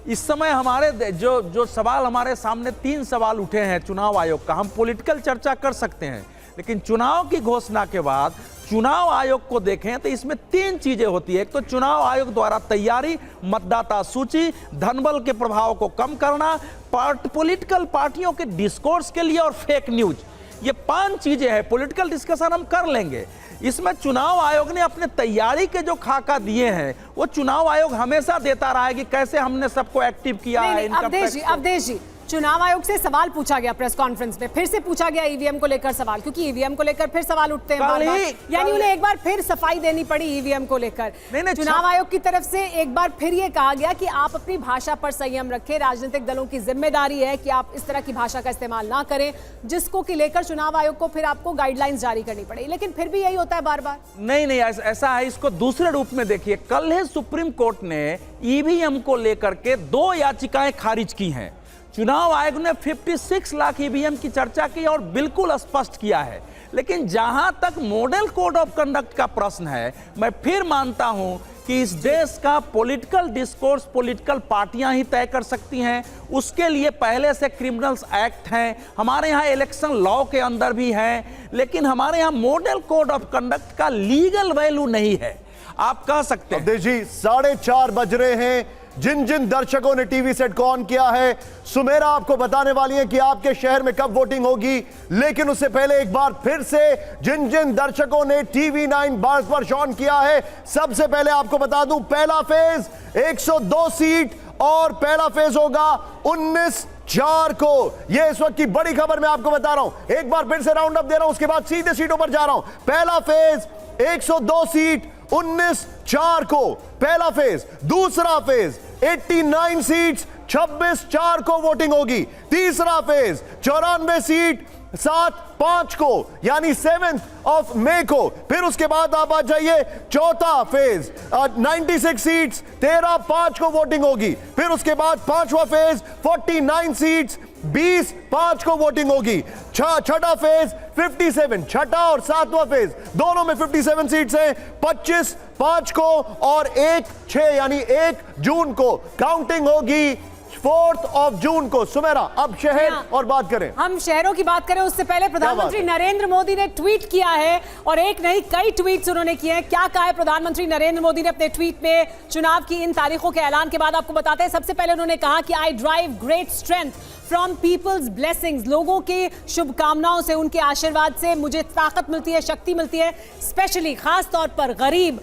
इस समय हमारे जो सवाल हमारे सामने 3 सवाल उठे हैं चुनाव आयोग का। हम पॉलिटिकल चर्चा कर सकते हैं, लेकिन चुनाव की घोषणा के बाद चुनाव आयोग को देखें तो इसमें 3 चीजें होती है। एक तो चुनाव आयोग द्वारा तैयारी, मतदाता सूची, धनबल के प्रभाव को कम करना, पॉलिटिकल पार्टियों के डिस्कोर्स के लिए और फेक न्यूज, ये 5 चीजें हैं। पॉलिटिकल डिस्कशन हम कर लेंगे। इसमें चुनाव आयोग ने अपने तैयारी के जो खाका दिए हैं वो चुनाव आयोग हमेशा देता रहा है कि कैसे हमने सबको एक्टिव किया है। अवधेश जी, चुनाव आयोग से सवाल पूछा गया प्रेस कॉन्फ्रेंस में, फिर से पूछा गया ईवीएम को लेकर सवाल, क्योंकि ईवीएम को लेकर फिर सवाल उठते हैं बार-बार। यानी उन्हें एक बार फिर सफाई देनी पड़ी ईवीएम को लेकर। चुनाव आयोग की तरफ से एक बार फिर ये कहा गया कि आप अपनी भाषा पर संयम रखें, राजनीतिक दलों की जिम्मेदारी है कि आप इस तरह की भाषा का इस्तेमाल ना करें, जिसको कि लेकर चुनाव आयोग को फिर आपको गाइडलाइंस जारी करनी पड़ी। लेकिन फिर भी यही होता है बार बार। नहीं, ऐसा है। इसको दूसरे रूप में देखिए, कल ही सुप्रीम कोर्ट ने ईवीएम को लेकर के 2 याचिकाएं खारिज की हैं। चुनाव आयोग ने 56 लाख ईवीएम की चर्चा की और बिल्कुल स्पष्ट किया है, लेकिन जहां तक मॉडल कोड ऑफ कंडक्ट का प्रश्न है, मैं फिर मानता हूं कि इस देश का पॉलिटिकल डिस्कोर्स पॉलिटिकल पार्टियां ही तय कर सकती हैं। उसके लिए पहले से क्रिमिनल्स एक्ट हैं, हमारे यहाँ इलेक्शन लॉ के अंदर भी हैं, लेकिन हमारे यहाँ मॉडल कोड ऑफ कंडक्ट का लीगल वैल्यू नहीं है। आप कह सकते हैं। अवधेश जी 4:30 बज रहे हैं। जिन जिन दर्शकों ने टीवी सेट को ऑन किया है, सुमेरा आपको बताने वाली है कि आपके शहर में कब वोटिंग होगी, लेकिन उससे पहले एक बार फिर से जिन जिन दर्शकों ने टीवी 9 भारतवर्ष ऑन किया है, सबसे पहले आपको बता दूं पहला फेज 102 सीट और पहला फेज होगा 19/4 को। यह इस वक्त की बड़ी खबर मैं आपको बता रहा हूं। एक बार फिर से राउंड अप दे रहा हूं, उसके बाद सीधे सीटों पर जा रहा हूं। पहला फेज 102 सीट 19/4 को पहला फेज। दूसरा फेज 89 सीट्स 26/4 को वोटिंग होगी। तीसरा फेज 94 सीट 7/5 को यानी 7 मई को। फिर उसके बाद आप आ जाइए चौथा फेज 96 सीट्स 13/5 को वोटिंग होगी। फिर उसके बाद पांचवा फेज 49 सीट्स 20/5 को वोटिंग होगी। छठा फेज 57, छठा और सातवां फेज दोनों में 57 सीट्स हैं 25/5 को और 1/6 यानी 1 जून को काउंटिंग होगी 4 जून को। सुमेरा अब शहर और बात करें। हम शहरों की बात करें उससे पहले प्रधानमंत्री नरेंद्र मोदी ने ट्वीट किया है और एक नहीं कई ट्वीट्स उन्होंने किए हैं। क्या कहा है प्रधानमंत्री नरेंद्र मोदी ने अपने ट्वीट में चुनाव की इन तारीखों के ऐलान के बाद? आपको बताते हैं। सबसे पहले उन्होंने कहा कि I drive great strength from people's blessings. लोगों की शुभकामनाओं से, उनके आशीर्वाद से मुझे ताकत मिलती है, शक्ति मिलती है, स्पेशली खास तौर पर गरीब,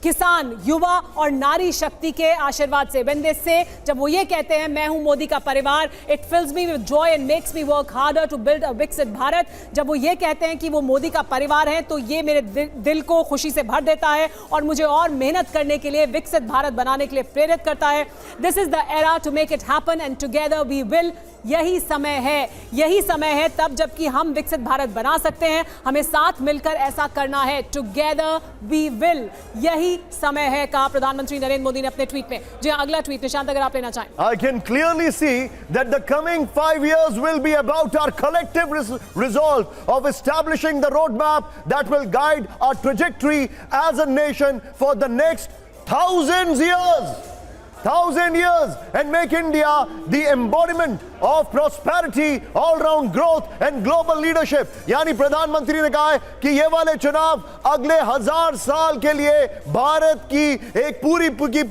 किसान, युवा और नारी शक्ति के आशीर्वाद से। वेंदे से जब वो ये कहते हैं मैं हूं मोदी का परिवार, it fills me with joy and makes me work harder to build a विकसित भारत। जब वो ये कहते हैं कि वो मोदी का परिवार है तो ये मेरे दिल को खुशी से भर देता है और मुझे और मेहनत करने के लिए, विकसित भारत बनाने के लिए प्रेरित करता है। This is the era to make it happen and together we will. यही समय है, यही समय है तब जबकि हम विकसित भारत बना सकते हैं। हमें साथ मिलकर ऐसा करना है। टुगेदर वी विल, यही समय है, कहा प्रधानमंत्री नरेंद्र मोदी ने अपने ट्वीट में। जी अगला ट्वीट निशांत अगर आप लेना चाहें। I can clearly see that the coming 5 years will be about our collective resolve of establishing the roadmap that will guide our trajectory as a nation for the next 1000 years. 1000 years and make India the embodiment of prosperity, all-round growth and global leadership. यानी प्रधानमंत्री ने कहा है कि ये वाले चुनाव अगले 1000 साल के लिए भारत की एक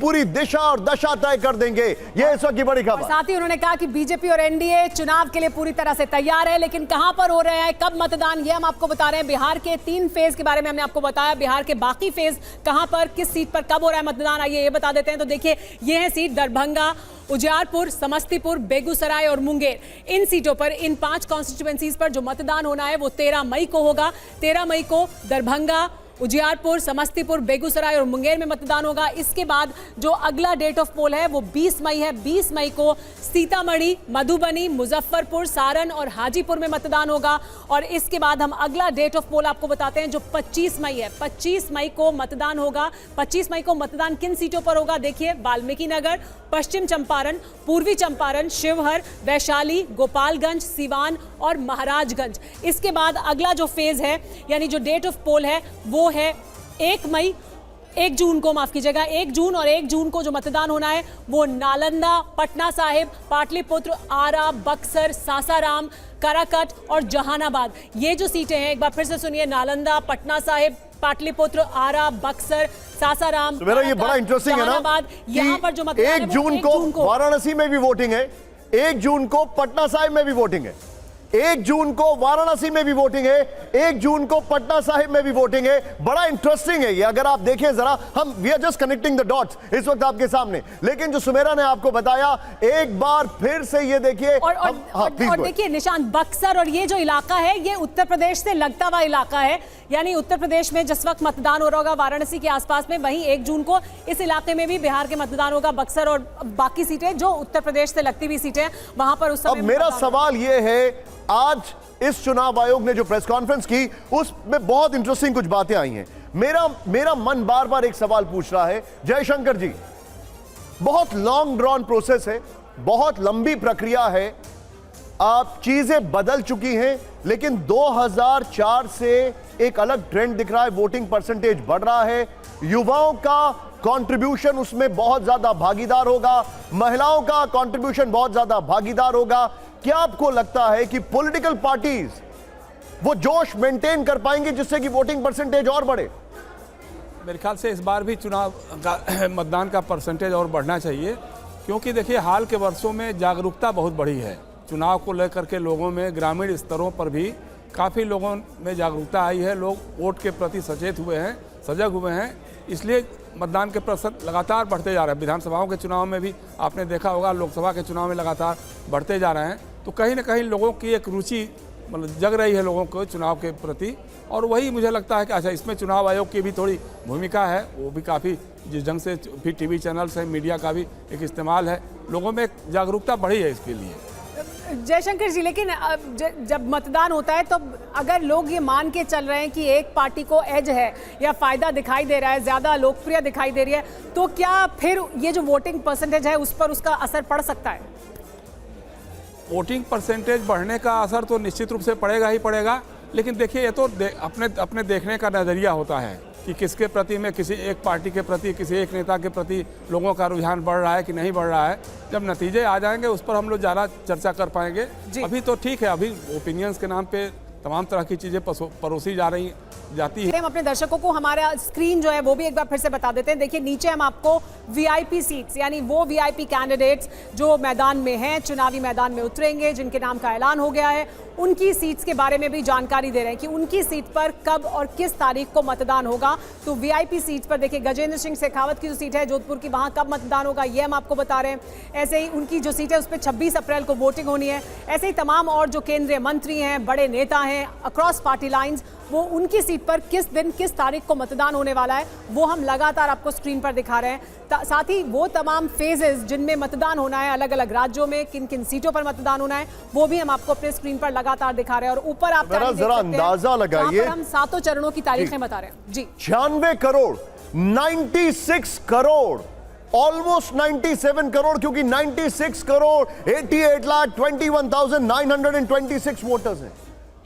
पूरी दिशा और दशा तय कर देंगे। ये इस वक्त की बड़ी खबर। साथ ही उन्होंने कहा कि बीजेपी और एनडीए चुनाव के लिए पूरी तरह से तैयार है, लेकिन कहां पर हो रहे हैं, कब मतदान, ये हम आपको बता रहे हैं। बिहार के 3 फेज के बारे में हमने आपको बताया। बिहार के बाकी फेज कहां पर, किस सीट पर कब हो रहा है मतदान, आइए ये बता देते हैं। तो देखिए ये है सीट दरभंगा, उजियारपुर, समस्तीपुर, बेगूसराय और मुंगेर। इन सीटों पर, इन 5 कॉन्स्टिट्यूएंसीज पर जो मतदान होना है वो 13 मई को होगा। 13 मई को दरभंगा, उजियारपुर, समस्तीपुर, बेगूसराय और मुंगेर में मतदान होगा। इसके बाद जो अगला डेट ऑफ पोल है वो 20 मई है। 20 मई को सीतामढ़ी, मधुबनी, मुजफ्फरपुर, सारण और हाजीपुर में मतदान होगा। और इसके बाद हम अगला डेट ऑफ पोल आपको बताते हैं जो 25 मई है। 25 मई को मतदान होगा। 25 मई को मतदान किन सीटों पर होगा? देखिए वाल्मीकि नगर, पश्चिम चंपारण, पूर्वी चंपारण, शिवहर, वैशाली, गोपालगंज, सिवान और महाराजगंज। इसके बाद अगला जो फेज है यानी जो डेट ऑफ पोल है वो है 1 जून को, माफ कीजिएगा, 1 जून और 1 जून को जो मतदान होना है वो नालंदा, पटना साहिब, पाटलिपुत्र, आरा, बक्सर, सासाराम, कराकट और जहानाबाद। ये जो सीटें हैं एक बार फिर से सुनिए, नालंदा, पटना साहिब, पाटलिपुत्र, आरा, बक्सर, सासाराम, मेरा ये बड़ा इंटरेस्टिंग है ना, यहाँ पर जो मतदान 1 जून को वाराणसी में भी वोटिंग है, 1 जून को पटना साहिब में भी वोटिंग है, 1 जून को वाराणसी में भी वोटिंग है, 1 जून को पटना साहिब में भी वोटिंग है। बड़ा इंटरेस्टिंग है ये। अगर आप देखें जरा, हम we are just connecting the dots इस वक्त आपके सामने, लेकिन जो सुमेरा ने आपको बताया एक बार फिर से ये देखिए। और देखिए निशांत, बक्सर और ये जो इलाका है ये उत्तर प्रदेश से लगता हुआ इलाका है। यानी उत्तर प्रदेश में जिस वक्त मतदान हो रहा होगा वाराणसी के आसपास में, वहीं 1 जून को इस इलाके में भी बिहार के मतदान होगा। बक्सर और बाकी सीटें जो उत्तर प्रदेश से लगती हुई सीटें वहां पर उस समय। अब मेरा सवाल ये है, आज इस चुनाव आयोग ने जो प्रेस कॉन्फ्रेंस की उसमें बहुत इंटरेस्टिंग कुछ बातें आई हैं। मेरा मन बार बार एक सवाल पूछ रहा है, जयशंकर जी, बहुत लॉन्ग ड्रॉन प्रोसेस है, बहुत लंबी प्रक्रिया है, चीजें बदल चुकी हैं, लेकिन 2004 से एक अलग ट्रेंड दिख रहा है। वोटिंग परसेंटेज बढ़ रहा है, युवाओं का कंट्रीब्यूशन उसमें बहुत ज्यादा भागीदार होगा, महिलाओं का कंट्रीब्यूशन बहुत ज्यादा भागीदार होगा। क्या आपको लगता है कि पॉलिटिकल पार्टीज वो जोश मेंटेन कर पाएंगे जिससे कि वोटिंग परसेंटेज और बढ़े? मेरे ख्याल से इस बार भी चुनाव का मतदान का परसेंटेज और बढ़ना चाहिए, क्योंकि देखिए हाल के वर्षों में जागरूकता बहुत बढ़ी है चुनाव को लेकर के। लोगों में ग्रामीण स्तरों पर भी काफ़ी लोगों में जागरूकता आई है, लोग वोट के प्रति सचेत हुए हैं, सजग हुए हैं, इसलिए मतदान के प्रतिशत लगातार बढ़ते जा रहे हैं। विधानसभाओं के चुनाव में भी आपने देखा होगा, लोकसभा के चुनाव में लगातार बढ़ते जा रहे हैं। तो कहीं ना कहीं लोगों की एक रुचि मतलब जग रही है लोगों को चुनाव के प्रति, और वही मुझे लगता है कि अच्छा इसमें चुनाव आयोग की भी थोड़ी भूमिका है, वो भी काफ़ी जिस ढंग से फिर टीवी चैनल्स है, मीडिया का भी एक इस्तेमाल है, लोगों में एक जागरूकता बढ़ी है इसके लिए। जयशंकर जी, लेकिन जब मतदान होता है तो अगर लोग ये मान के चल रहे हैं कि एक पार्टी को एज है या फायदा दिखाई दे रहा है, ज्यादा लोकप्रिय दिखाई दे रही है, तो क्या फिर ये जो वोटिंग परसेंटेज है उस पर उसका असर पड़ सकता है? वोटिंग परसेंटेज बढ़ने का असर तो निश्चित रूप से पड़ेगा ही पड़ेगा, लेकिन देखिए ये तो अपने देखने का नज़रिया होता है कि किसके प्रति में, किसी एक पार्टी के प्रति, किसी एक नेता के प्रति लोगों का रुझान बढ़ रहा है कि नहीं बढ़ रहा है। जब नतीजे आ जाएंगे उस पर हम लोग ज़्यादा चर्चा कर पाएंगे। अभी तो ठीक है, अभी ओपिनियंस के नाम पे तमाम तरह की चीज़ें परोसी जाती है। हम अपने दर्शकों को हमारा स्क्रीन जो है वो भी एक बार फिर से बता देते हैं। देखिए नीचे हम आपको वीआईपी सीट्स, यानी वो वीआईपी कैंडिडेट्स जो मैदान में हैं, चुनावी मैदान में उतरेंगे, जिनके नाम का ऐलान हो गया है, उनकी सीट्स के बारे में भी जानकारी दे रहे हैं कि उनकी सीट पर कब और किस तारीख को मतदान होगा। तो वीआईपी सीट पर देखिए गजेंद्र सिंह शेखावत की जो सीट है जोधपुर की, वहां कब मतदान होगा ये हम आपको बता रहे हैं। ऐसे ही उनकी जो सीट है उस पर 26 अप्रैल को वोटिंग होनी है। ऐसे ही तमाम और जो केंद्रीय मंत्री हैं, बड़े नेता हैं अक्रॉस पार्टी लाइन्स, वो उनकी सीट पर किस दिन किस तारीख को मतदान होने वाला है वो हम लगातार आपको स्क्रीन पर दिखा रहे हैं। साथ ही वो तमाम फेजेस जिनमें मतदान होना है, अलग अलग राज्यों में किन किन सीटों पर मतदान होना है, वो भी हम आपको अपने स्क्रीन पर लगातार दिखा रहे हैं। और ऊपर आप जरा अंदाजा लगाइए, हम 7 चरणों की तारीखें बता रहे हैं जी। 96 करोड़, 96 करोड़, ऑलमोस्ट 97 करोड़, क्योंकि 96 करोड़ 88,21,926 वोटर्स हैं।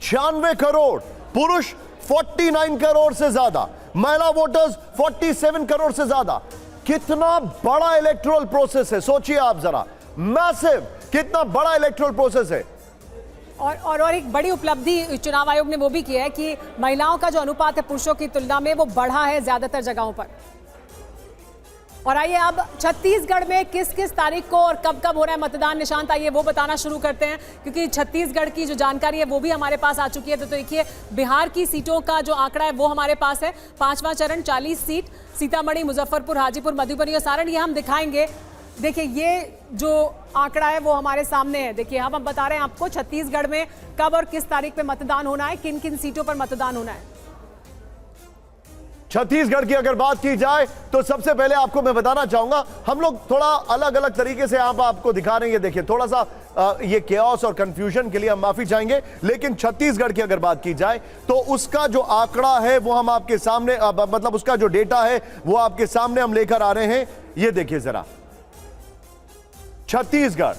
96 करोड़, पुरुष 49 करोड़ से ज्यादा, महिला वोटर्स 47 करोड़ से ज्यादा। कितना बड़ा इलेक्टोरल प्रोसेस है, सोचिए आप जरा, मैसिव, कितना बड़ा इलेक्टोरल प्रोसेस है। और एक बड़ी उपलब्धि चुनाव आयोग ने वो भी किया है कि महिलाओं का जो अनुपात है पुरुषों की तुलना में वो बढ़ा है ज्यादातर जगहों पर। और आइए अब छत्तीसगढ़ में किस किस तारीख को और कब कब हो रहा है मतदान, निशांत आइए वो बताना शुरू करते हैं, क्योंकि छत्तीसगढ़ की जो जानकारी है वो भी हमारे पास आ चुकी है। तो देखिए बिहार की सीटों का जो आंकड़ा है वो हमारे पास है। 5वां चरण 40 सीट, सीतामढ़ी, मुजफ्फरपुर, हाजीपुर, मधुबनी और सारण, ये हम दिखाएंगे। देखिए ये जो आंकड़ा है वो हमारे सामने है। देखिए हम बता रहे हैं आपको छत्तीसगढ़ में कब और किस तारीख पे मतदान होना है, किन किन सीटों पर मतदान होना है। छत्तीसगढ़ की अगर बात की जाए तो सबसे पहले आपको मैं बताना चाहूंगा, हम लोग थोड़ा अलग अलग तरीके से आपको दिखा रहे हैं। देखिए थोड़ा सा ये केओस और कंफ्यूजन के लिए हम माफी चाहेंगे, लेकिन छत्तीसगढ़ की अगर बात की जाए तो उसका जो आंकड़ा है वो हम आपके सामने, मतलब उसका जो डेटा है वो आपके सामने हम लेकर आ रहे हैं। ये देखिए जरा, छत्तीसगढ़,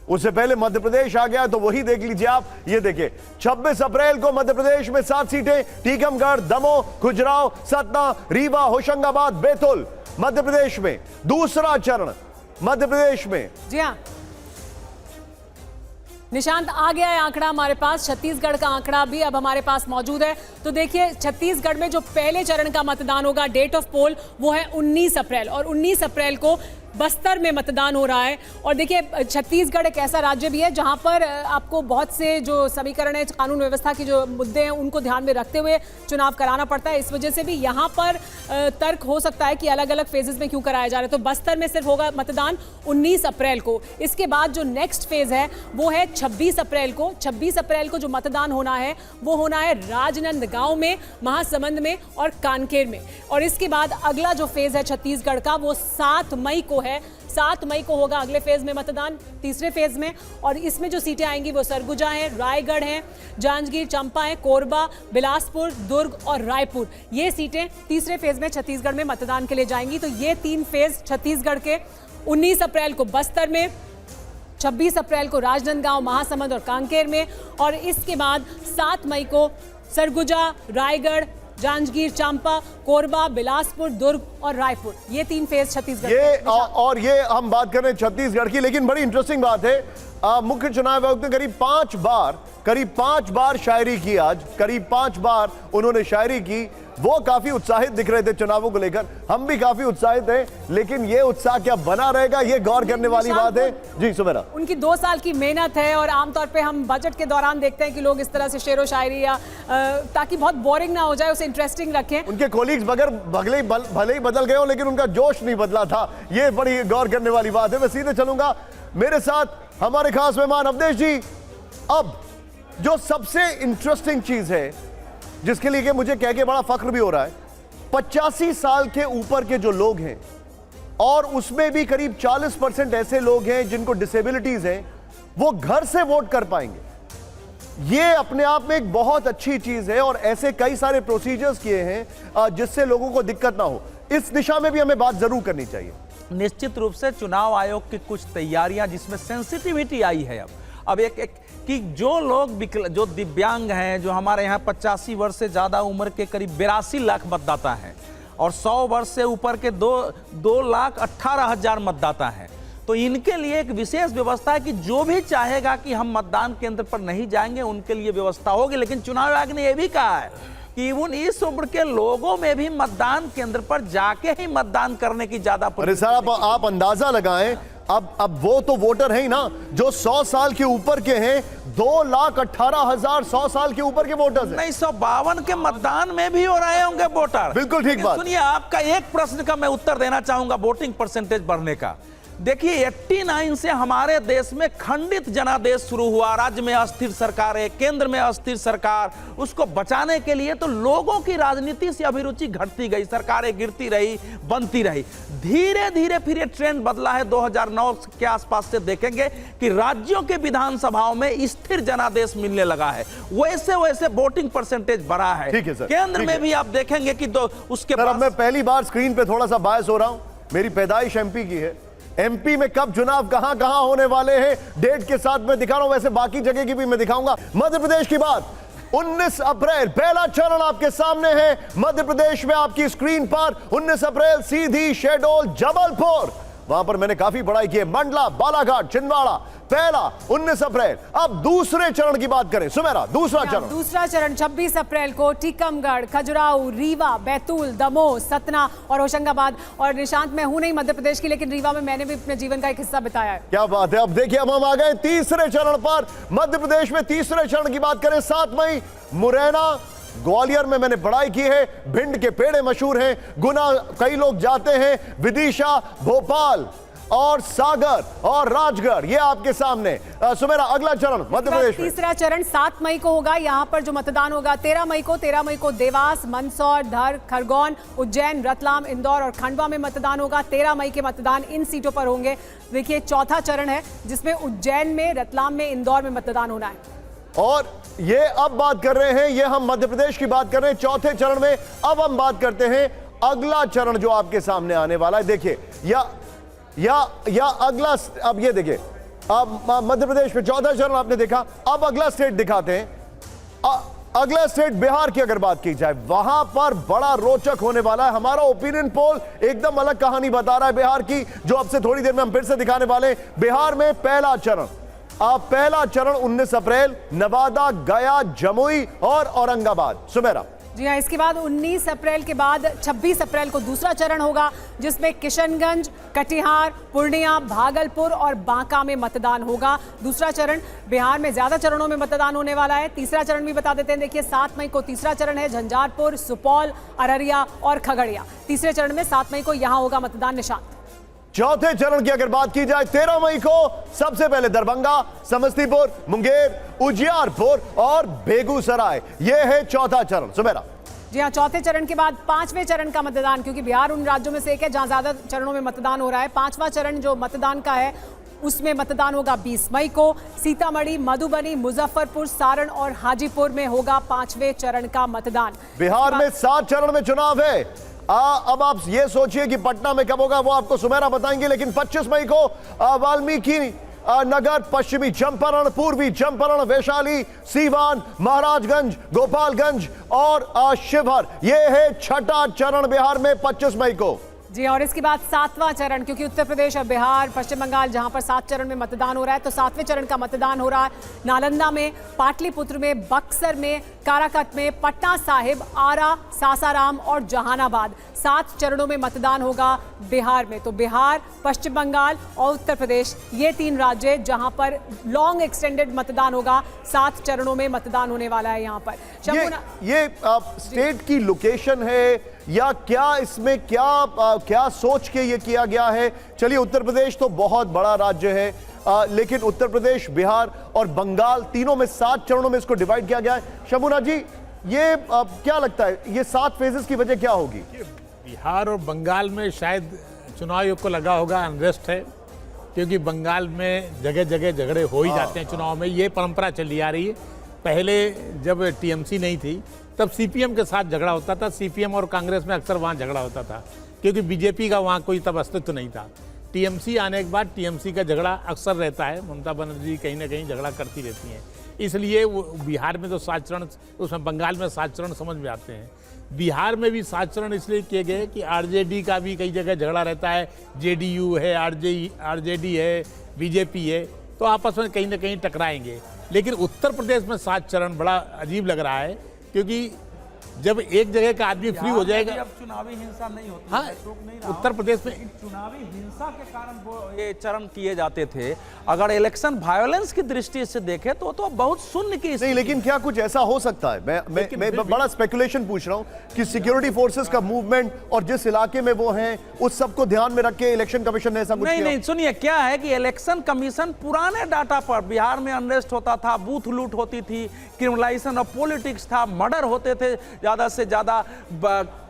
उससे पहले मध्य प्रदेश आ गया तो वही देख लीजिए आप। ये देखिए 26 अप्रैल को मध्य प्रदेश में 7 सीटें, टीकमगढ़, दमोह, खजुराहो, सतना, रीवा, होशंगाबाद, बैतूल मध्य प्रदेश में। दूसरा चरण मध्य प्रदेश में, जी हाँ निशांत, आ गया है आंकड़ा हमारे पास। छत्तीसगढ़ का आंकड़ा भी अब हमारे पास मौजूद है। तो देखिए छत्तीसगढ़ में जो पहले चरण का मतदान होगा, डेट ऑफ पोल वो है 19 अप्रैल, और 19 अप्रैल को बस्तर में मतदान हो रहा है। और देखिए छत्तीसगढ़ एक ऐसा राज्य भी है जहां पर आपको बहुत से जो समीकरण है, कानून व्यवस्था की जो मुद्दे हैं उनको ध्यान में रखते हुए चुनाव कराना पड़ता है। इस वजह से भी यहां पर तर्क हो सकता है कि अलग अलग फेजेस में क्यों कराया जा रहा है। तो बस्तर में सिर्फ होगा मतदान 19 अप्रैल को। इसके बाद जो नेक्स्ट फेज है वो है 26 अप्रैल को। 26 अप्रैल को जो मतदान होना है वो होना है राजनांदगांव में, महासमुंद में और कांकेर में। और इसके बाद अगला जो फेज है छत्तीसगढ़ का वो 7 मई को है। 7 मई को होगा अगले फेज में मतदान, तीसरे फेज में। और इसमें जो सीटें आएंगी वो सरगुजा है, रायगढ़ है, जांजगीर चंपा है, कोरबा, बिलासपुर, दुर्ग और रायपुर। ये सीटें तीसरे फेज में छत्तीसगढ़ में मतदान के लिए जाएंगी। तो ये 3 फेज छत्तीसगढ़ के 19 अप्रैल को बस्तर में, 26 अप्रैल को राजनांदगांव, महासमुंद और कांकेर में, और इसके बाद 7 मई को सरगुजा, रायगढ़, जांजगीर चांपा, कोरबा, बिलासपुर, दुर्ग और रायपुर, ये 3 फेज छत्तीसगढ़ और ये हम बात कर रहे हैं छत्तीसगढ़ की। लेकिन बड़ी इंटरेस्टिंग बात है, मुख्य चुनाव आयुक्त ने करीब 5 बार शायरी की। आज करीब 5 बार उन्होंने शायरी की। वो काफी उत्साहित दिख रहे थे चुनावों को लेकर, हम भी काफी उत्साहित हैं, लेकिन ये उत्साह क्या बना रहेगा, ये गौर करने वाली बात है। जी सुमेरा, उनकी 2 साल की मेहनत है, और आमतौर पे हम बजट के दौरान देखते हैं कि लोग इस तरह से शेरो शायरी या ताकि बहुत बोरिंग ना हो जाए, उसे इंटरेस्टिंग रखें। उनके कोलीग्स भले ही बदल गए हो, लेकिन उनका जोश नहीं बदला था। ये बड़ी गौर करने वाली बात है। मैं सीधे चलूंगा, मेरे साथ हमारे खास मेहमान अवधेश जी। अब जो सबसे इंटरेस्टिंग चीज है, जिसके लिए कि मुझे कह के बड़ा फख्र भी हो रहा है, 85 साल के ऊपर के जो लोग हैं, और उसमें भी करीब 40% ऐसे लोग हैं जिनको डिसेबिलिटीज हैं, वो घर से वोट कर पाएंगे। ये अपने आप में एक बहुत अच्छी चीज है, और ऐसे कई सारे प्रोसीजर्स किए हैं जिससे लोगों को दिक्कत ना हो। इस दिशा में भी हमें बात जरूर करनी चाहिए। निश्चित रूप से चुनाव आयोग की कुछ तैयारियां जिसमें सेंसिटिविटी आई है। अब एक कि जो लोग जो दिव्यांग हैं, जो हमारे यहाँ 85 वर्ष से ज़्यादा उम्र के करीब 82 लाख मतदाता हैं, और 100 वर्ष से ऊपर के 2,18,000 मतदाता हैं, तो इनके लिए एक विशेष व्यवस्था है कि जो भी चाहेगा कि हम मतदान केंद्र पर नहीं जाएंगे, उनके लिए व्यवस्था होगी। लेकिन चुनाव आयोग ने यह भी कहा है कि इवन इस उम्र के लोगों में भी मतदान केंद्र पर जाके ही मतदान करने की ज्यादा। अरे सर, आप अंदाजा लगाएं, अब वो तो वोटर है ही ना जो 100 साल के ऊपर के हैं। 2,18,000 100 साल के ऊपर के वोटर्स हैं। 1952 के मतदान में भी हो रहे होंगे वोटर। बिल्कुल ठीक बात। सुनिए, आपका एक प्रश्न का मैं उत्तर देना चाहूंगा, वोटिंग परसेंटेज बढ़ने का। देखिए, 89 से हमारे देश में खंडित जनादेश शुरू हुआ। राज्य में अस्थिर सरकार है, केंद्र में अस्थिर सरकार, उसको बचाने के लिए तो लोगों की राजनीति से अभिरुचि घटती गई, सरकारें गिरती रही, बनती रही। धीरे धीरे फिर ये ट्रेंड बदला है। 2009 के आसपास से देखेंगे कि राज्यों के विधानसभाओं में स्थिर जनादेश मिलने लगा है, वैसे वैसे वोटिंग परसेंटेज बढ़ा है। ठीक है सर, केंद्र में भी आप देखेंगे कि उसके सर, अब मैं पहली बार स्क्रीन पे थोड़ा सा बायस हो रहा हूं। मेरी पैदाइश एमपी की है। एमपी में कब चुनाव कहां कहां होने वाले हैं, डेट के साथ मैं दिखा रहा हूं, वैसे बाकी जगह की भी मैं दिखाऊंगा। मध्य प्रदेश की बात, 19 अप्रैल पहला चरण आपके सामने है। मध्य प्रदेश में आपकी स्क्रीन पर 19 अप्रैल सीधी शेडोल जबलपुर, वहां पर मैंने काफी पढ़ाई की है। मंडला, बालाघाट, छिंदवाड़ा, पहला 19 अप्रैल। अब दूसरे चरण की बात करें सुमेरा, दूसरा चरण 26 अप्रैल को टीकमगढ़, खजुराहो, रीवा, बैतूल, दमोह, सतना और होशंगाबाद। और निशांत, मैं हूं नहीं मध्य प्रदेश की, लेकिन रीवा में मैंने भी अपने जीवन का एक हिस्सा बिताया है। क्या बात है। अब देखिए, अब हम आ गए तीसरे चरण पर। मध्य प्रदेश में तीसरे चरण की बात करें, 7 मई मुरैना, ग्वालियर में मैंने पढ़ाई की है, भिंड के पेड़े मशहूर हैं, गुना कई लोग जाते हैं, विदिशा, भोपाल और सागर और राजगढ़, ये आपके सामने। सुमेरा, अगला चरण मध्य प्रदेश में तीसरा चरण 7 मई को होगा। यहाँ पर जो मतदान होगा 13 मई को देवास, मंदसौर, धर, खरगोन, उज्जैन, रतलाम, इंदौर और खंडवा में मतदान होगा। 13 मई के मतदान इन सीटों पर होंगे। देखिए, चौथा चरण है जिसमें उज्जैन में, रतलाम में, इंदौर में मतदान होना है। और ये अब बात कर रहे हैं, ये हम मध्य प्रदेश की बात कर रहे हैं चौथे चरण में। अब हम बात करते हैं अगला चरण जो आपके सामने आने वाला है। देखिए, या अगला, अब ये देखिए, अब मध्य प्रदेश में चौथा चरण आपने देखा। अब अगला स्टेट दिखाते हैं। अगला स्टेट बिहार की अगर बात की जाए, वहां पर बड़ा रोचक होने वाला है। हमारा ओपिनियन पोल एकदम अलग कहानी बता रहा है बिहार की, जो अब से थोड़ी देर में हम फिर से दिखाने वाले हैं। बिहार में पहला चरण 19 अप्रैल, नवादा, गया, जमुई और औरंगाबाद। सुमेरा। जी हाँ, इसके बाद 19 अप्रैल के बाद 26 अप्रैल को दूसरा चरण होगा, जिसमें किशनगंज, कटिहार, पूर्णिया, भागलपुर और बांका में मतदान होगा। दूसरा चरण, बिहार में ज्यादा चरणों में मतदान होने वाला है। तीसरा चरण भी बता देते हैं। देखिए, 7 मई को तीसरा चरण है, झंझारपुर, सुपौल, अररिया और खगड़िया। तीसरे चरण में 7 मई को यहां होगा मतदान। निशांत। चौथे चरण की अगर बात की जाए, 13 मई को सबसे पहले दरभंगा, समस्तीपुर, मुंगेर, उजियारपुर और बेगूसराय, यह है चौथा चरण। सुमेरा। जी हाँ, चौथे चरण के बाद 5वें चरण का मतदान, क्योंकि बिहार उन राज्यों में से एक है जहां ज्यादा चरणों में मतदान हो रहा है। 5वां चरण जो मतदान का है, उसमें मतदान होगा 20 मई को। सीतामढ़ी, मधुबनी, मुजफ्फरपुर, सारण और हाजीपुर में होगा 5वें चरण का मतदान। बिहार में 7 चरण में चुनाव है। अब आप ये सोचिए कि पटना में कब होगा, वो आपको सुमेरा बताएंगे। लेकिन 25 मई को नगर, पश्चिमी चंपारण, पूर्वी चंपारण, वैशाली, सीवान, महाराजगंज, गोपालगंज और शिवहर। यह है छठा चरण बिहार में 25 मई को। जी, और इसके बाद 7वां चरण, क्योंकि उत्तर प्रदेश और बिहार, पश्चिम बंगाल जहां पर 7 चरण में मतदान हो रहा है, तो 7वें चरण का मतदान हो रहा है नालंदा में, पाटलिपुत्र में, बक्सर में, काराकट में, पटना साहिब, आरा, सासाराम और जहानाबाद। 7 चरणों में मतदान होगा बिहार में। तो बिहार, पश्चिम बंगाल और उत्तर प्रदेश, ये 3 राज्य जहां पर लॉन्ग एक्सटेंडेड मतदान होगा। 7 चरणों में मतदान होने वाला है यहां पर। ये स्टेट की लोकेशन है या क्या, इसमें क्या सोच के ये किया गया है? चलिए, उत्तर प्रदेश तो बहुत बड़ा राज्य है, लेकिन उत्तर प्रदेश, बिहार और बंगाल तीनों में 7 चरणों में इसको डिवाइड किया गया है। शंभुनाथ जी, ये क्या लगता है, ये 7 फेजेस की वजह क्या होगी? बिहार और बंगाल में शायद चुनाव आयोग को लगा होगा अनरेस्ट है, क्योंकि बंगाल में जगह जगह झगड़े हो ही जाते हैं चुनाव में। ये परंपरा चली आ रही है। पहले जब टीएमसी नहीं थी तब सीपीएम के साथ झगड़ा होता था। सीपीएम और कांग्रेस में अक्सर वहाँ झगड़ा होता था, क्योंकि बीजेपी का वहाँ कोई तब अस्तित्व नहीं था। टीएमसी आने के बाद टीएमसी का झगड़ा अक्सर रहता है। ममता बनर्जी कहीं ना कहीं झगड़ा करती रहती हैं, इसलिए वो बिहार में तो 7 चरण, उसमें बंगाल में 7 चरण समझ में आते हैं। बिहार में भी 7 चरण इसलिए किए गए कि आरजेडी का भी कई जगह झगड़ा रहता है। जेडीयू है, आरजेडी है, बीजेपी है, तो आपस में कहीं ना कहीं टकराएंगे। लेकिन उत्तर प्रदेश में 7 चरण बड़ा अजीब लग रहा है, क्योंकि जब एक जगह का आदमी फ्री हो जाएगा। अब चुनावी हिंसा नहीं होती। हाँ, उत्तर प्रदेश में चुनावी हिंसा के कारण वो ये चरण किए जाते थे। अगर इलेक्शन वायलेंस की दृष्टि से देखें तो बहुत शून्य की नहीं, लेकिन क्या कुछ ऐसा हो सकता है? मैं बड़ा स्पेकुलेशन पूछ रहा हूं कि सिक्योरिटी फोर्सेस का मूवमेंट और जिस इलाके में वो हैं उस सबको ध्यान में रख के इलेक्शन कमीशन ने ऐसा कुछ किया? नहीं, सुनिए, क्या है कि इलेक्शन कमीशन पुराने डाटा पर बिहार में अनरेस्ट होता था, बूथ लूट होती थी, क्रिमिनलाइजेशन ऑफ पॉलिटिक्स था, मर्डर होते थे, ज्यादा से ज्यादा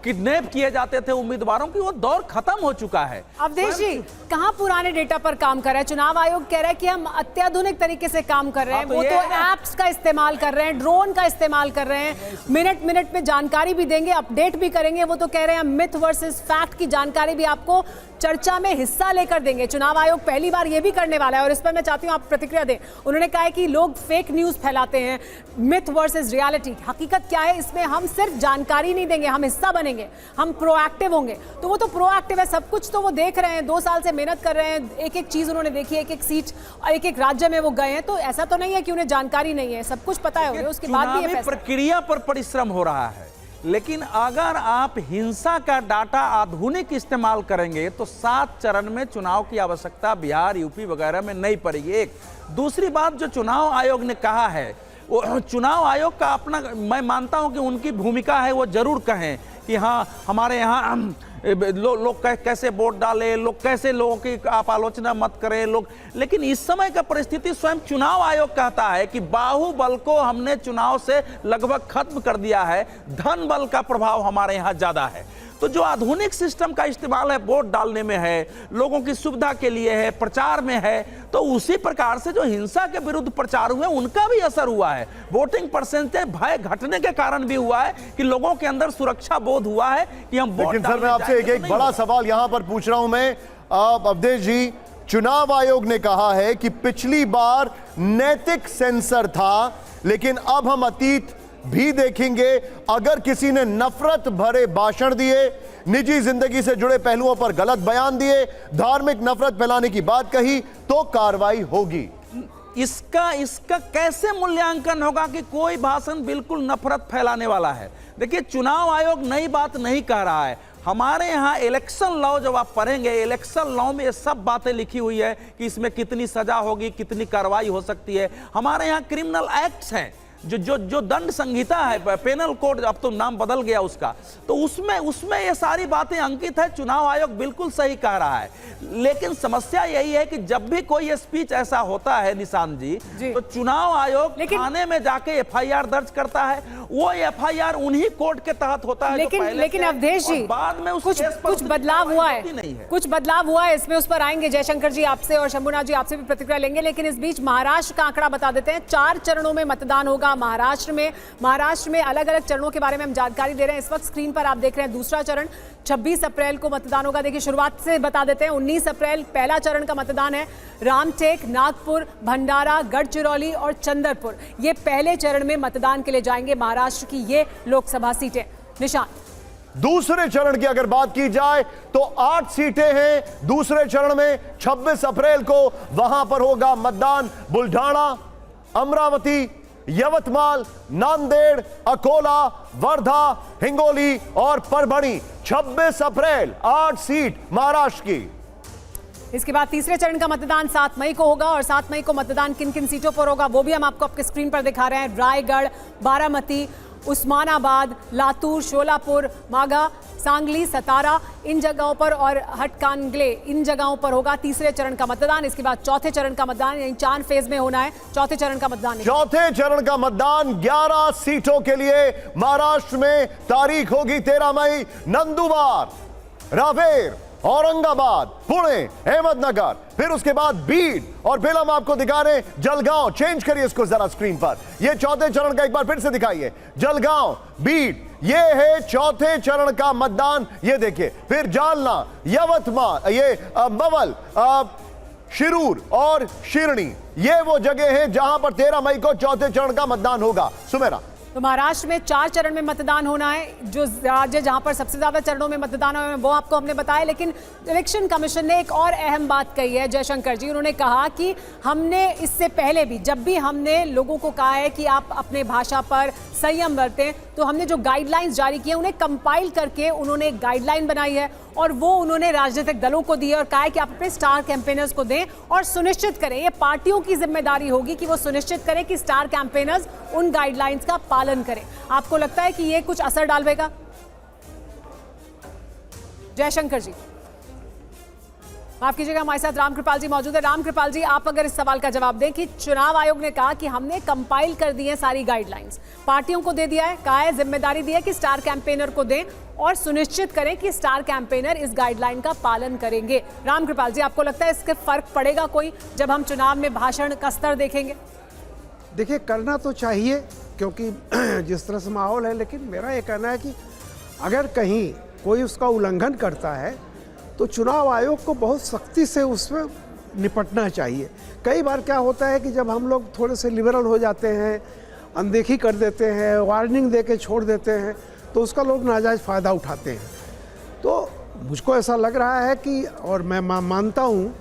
किडनैप किए जाते थे उम्मीदवारों की। वो दौर खत्म हो चुका है। अवधेश जी, कहां पुराने डेटा पर काम कर रहे हैं? चुनाव आयोग कह रहा है कि हम अत्याधुनिक तरीके से काम कर रहे हैं। वो तो ऐप्स का इस्तेमाल कर रहे हैं, ड्रोन का इस्तेमाल कर रहे हैं, मिनट मिनट में जानकारी भी देंगे, अपडेट भी करेंगे। वो तो कह रहे हैं मिथ वर्सेस फैक्ट की जानकारी भी आपको चर्चा में हिस्सा लेकर देंगे। चुनाव आयोग पहली बार ये भी करने वाला है, और इस पर मैं चाहती हूं आप प्रतिक्रिया दें। उन्होंने कहा है कि लोग फेक न्यूज फैलाते हैं, मिथ वर्सेस रियलिटी। हकीकत क्या है इसमें? हम सिर्फ जानकारी नहीं देंगे, हम हिस्सा बनेंगे, हम प्रोएक्टिव होंगे। तो वो तो प्रोएक्टिव है, सब कुछ तो वो देख रहे हैं, 2 साल से मेहनत कर रहे हैं, एक एक चीज उन्होंने देखी, एक एक सीट, एक एक राज्य में वो गए हैं। तो ऐसा तो नहीं है कि उन्हें जानकारी नहीं है, सब कुछ पता है उन्हें, उसके बाद भी ये फैसला। प्रक्रिया पर परिश्रम हो रहा है, लेकिन अगर आप हिंसा का डाटा आधुनिक इस्तेमाल करेंगे तो 7 चरण में चुनाव की आवश्यकता बिहार, यूपी वगैरह में नहीं पड़ेगी। एक दूसरी बात जो चुनाव आयोग ने कहा है, वो चुनाव आयोग का अपना, मैं मानता हूं कि उनकी भूमिका है, वो जरूर कहें कि हाँ हमारे यहाँ लोग कैसे वोट डाले, लोग कैसे, लोगों की आप आलोचना मत करें लोग। लेकिन इस समय का परिस्थिति स्वयं चुनाव आयोग कहता है कि बाहुबल को हमने चुनाव से लगभग खत्म कर दिया है, धन बल का प्रभाव हमारे यहाँ ज्यादा है। तो जो आधुनिक सिस्टम का इस्तेमाल है, वोट डालने में है, लोगों की सुविधा के लिए है, प्रचार में है, तो उसी प्रकार से जो हिंसा के विरुद्ध प्रचार हुए उनका भी असर हुआ है। वोटिंग परसेंटेज भय घटने के कारण भी हुआ है कि लोगों के अंदर सुरक्षा बोध हुआ है कि हम वोट। लेकिन सर, मैं आपसे एक बड़ा सवाल यहां पर पूछ रहा हूं मैं, अवधेश जी, चुनाव आयोग ने कहा है कि पिछली बार नैतिक सेंसर था, लेकिन अब हम अतीत भी देखेंगे। अगर किसी ने नफरत भरे भाषण दिए, निजी जिंदगी से जुड़े पहलुओं पर गलत बयान दिए, धार्मिक नफरत फैलाने की बात कही, तो कार्रवाई होगी। इसका कैसे मूल्यांकन होगा कि कोई भाषण बिल्कुल नफरत फैलाने वाला है? देखिए, चुनाव आयोग नई बात नहीं कह रहा है। हमारे यहाँ इलेक्शन लॉ जब आप पढ़ेंगे, इलेक्शन लॉ में ये सब बातें लिखी हुई है कि इसमें कितनी सजा होगी, कितनी कार्रवाई हो सकती है। हमारे यहाँ क्रिमिनल एक्ट्स हैं, जो दंड संहिता है, पेनल कोड, अब तो नाम बदल गया उसका, तो उसमें ये सारी बातें अंकित है। चुनाव आयोग बिल्कुल सही कह रहा है। लेकिन समस्या यही है कि जब भी कोई स्पीच ऐसा होता है निशांत जी, तो चुनाव आयोग थाने में जाके एफआईआर दर्ज करता है। वो एफआईआर उन्हीं कोर्ट के तहत होता है। लेकिन अवधेश जी, बाद में कुछ बदलाव हुआ है, कुछ बदलाव हुआ है इसमें, उस पर आएंगे। जयशंकर जी आपसे और शंभुनाथ जी आपसे भी प्रतिक्रिया लेंगे। लेकिन इस बीच महाराष्ट्र का आंकड़ा बता देते हैं। 4 चरणों में मतदान होगा होगा महाराष्ट्र में अलग अलग चरणों के बारे में हम जानकारी दे रहे हैं। इस वक्त स्क्रीन पर आप देख रहे हैं दूसरा चरण 26 अप्रैल को मतदान होगा। देखिए शुरुआत से बता देते हैं, 19 अप्रैल पहला चरण का मतदान है। रामटेक, नागपुर, भंडारा, गढ़चिरौली और चंदरपुर ये पहले चरण में मतदान के लिए जाएंगे महाराष्ट्र की ये लोकसभा सीटें। निशांत, दूसरे चरण की अगर बात की जाए तो 8 सीटें हैं दूसरे चरण में। 26 अप्रैल को वहां पर होगा मतदान। बुल्ढाणा, अमरावती, यवतमाल, नांदेड़, अकोला, वर्धा, हिंगोली और परभणी। 26 अप्रैल 8 सीट महाराष्ट्र की। इसके बाद तीसरे चरण का मतदान 7 मई को होगा और 7 मई को मतदान किन किन सीटों पर होगा वो भी हम आपको आपके स्क्रीन पर दिखा रहे हैं। रायगढ़, बारामती, उस्मानाबाद, लातूर, शोलापुर, माघा, सांगली, सतारा इन जगहों पर और हटकांगले इन जगहों पर होगा तीसरे चरण का मतदान। इसके बाद चौथे चरण का मतदान, यानी 4 फेज में होना है चौथे चरण का मतदान। चौथे चरण का मतदान 11 सीटों के लिए महाराष्ट्र में। तारीख होगी 13 मई। नंदुबार, रावेर, औरंगाबाद, पुणे, अहमदनगर, फिर उसके बाद बीड और फिर हम आपको दिखा रहे हैं जलगांव। चेंज करिए इसको जरा स्क्रीन पर, ये चौथे चरण का एक बार फिर से दिखाइए। जलगांव, बीड, ये है चौथे चरण का मतदान। ये देखिए, फिर जालना, यवतमाल, ये मवल, शिरूर और शिरणी, ये वो जगह है जहां पर 13 मई को चौथे चरण का मतदान होगा। सुमेरा, तो महाराष्ट्र में 4 चरण में मतदान होना है। जो राज्य जहां पर सबसे ज्यादा चरणों में मतदान होना है वो आपको हमने बताया, लेकिन इलेक्शन कमीशन ने एक और अहम बात कही है। जयशंकर जी, उन्होंने कहा कि हमने इससे पहले भी जब भी हमने लोगों को कहा है कि आप अपने भाषा पर संयम बरतें, तो हमने जो गाइडलाइंस जारी किए उन्हें कंपाइल करके उन्होंने एक गाइडलाइन बनाई है और वो उन्होंने राजनीतिक दलों को दी है और कहा है कि आप अपने स्टार कैंपेनर्स को दें और सुनिश्चित करें, ये पार्टियों की जिम्मेदारी होगी कि वो सुनिश्चित करें कि स्टार कैंपेनर्स उन गाइडलाइंस का पालन करें। आपको लगता है कि ये कुछ असर डालेगा? जयशंकर जी, माफ कीजिएगा, हमारे साथ रामकृपाल जी मौजूद है। रामकृपाल जी, आप अगर इस सवाल का जवाब दें कि चुनाव आयोग ने कहा कि हमने कंपाइल कर दी है सारी गाइडलाइंस, पार्टियों को दे दिया है, कहा है जिम्मेदारी दी है कि स्टार कैंपेनर को दें और सुनिश्चित करें कि स्टार कैंपेनर इस गाइडलाइन का पालन करेंगे। रामकृपाल जी, आपको लगता है इसके फर्क पड़ेगा कोई जब हम चुनाव में भाषण का स्तर देखेंगे? देखिए, करना तो चाहिए क्योंकि जिस तरह से माहौल है, लेकिन मेरा ये कहना है कि अगर कहीं कोई उसका उल्लंघन करता है तो चुनाव आयोग को बहुत सख्ती से उसमें निपटना चाहिए। कई बार क्या होता है कि जब हम लोग थोड़े से लिबरल हो जाते हैं, अनदेखी कर देते हैं, वार्निंग दे के छोड़ देते हैं, तो उसका लोग नाजायज़ फ़ायदा उठाते हैं। तो मुझको ऐसा लग रहा है कि, और मैं मानता हूँ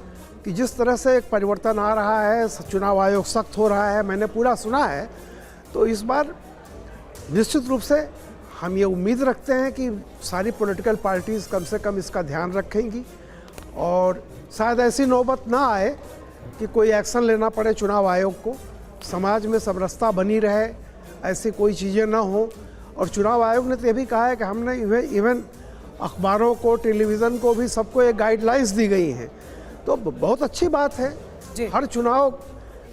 कि जिस तरह से एक परिवर्तन आ रहा है, चुनाव आयोग सख्त हो रहा है, मैंने पूरा सुना है, तो इस बार निश्चित रूप से हम ये उम्मीद रखते हैं कि सारी पॉलिटिकल पार्टीज़ कम से कम इसका ध्यान रखेंगी और शायद ऐसी नौबत ना आए कि कोई एक्शन लेना पड़े चुनाव आयोग को। समाज में समरसता बनी रहे, ऐसी कोई चीज़ें ना हो। और चुनाव आयोग ने तो ये भी कहा है कि हमने इवन अखबारों को, टेलीविज़न को भी सबको एक गाइडलाइंस दी गई हैं, तो बहुत अच्छी बात है। हर चुनाव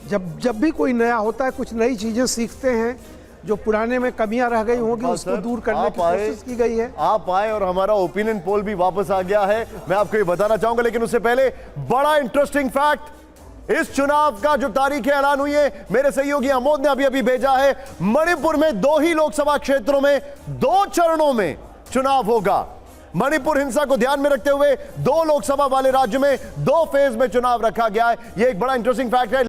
जब भी कोई नया होता है, कुछ नई चीज़ें सीखते हैं, जो पुराने में कमियां रह गई होंगी उसको दूर करने की कोशिश की गई है। आप आए और हमारा ओपिनियन पोल भी वापस आ गया है, मैं आपको ये बताना चाहूंगा, लेकिन उससे पहले बड़ा इंटरेस्टिंग फैक्ट, इस चुनाव का जो तारीखें ऐलान हुई है, मेरे सहयोगी अमोद ने अभी भेजा है। मणिपुर में 2 ही लोकसभा क्षेत्रों में 2 चरणों में चुनाव होगा। मणिपुर हिंसा को ध्यान में रखते हुए 2 लोकसभा वाले राज्य में 2 फेज में चुनाव रखा गया है। यह एक बड़ा इंटरेस्टिंग फैक्ट है।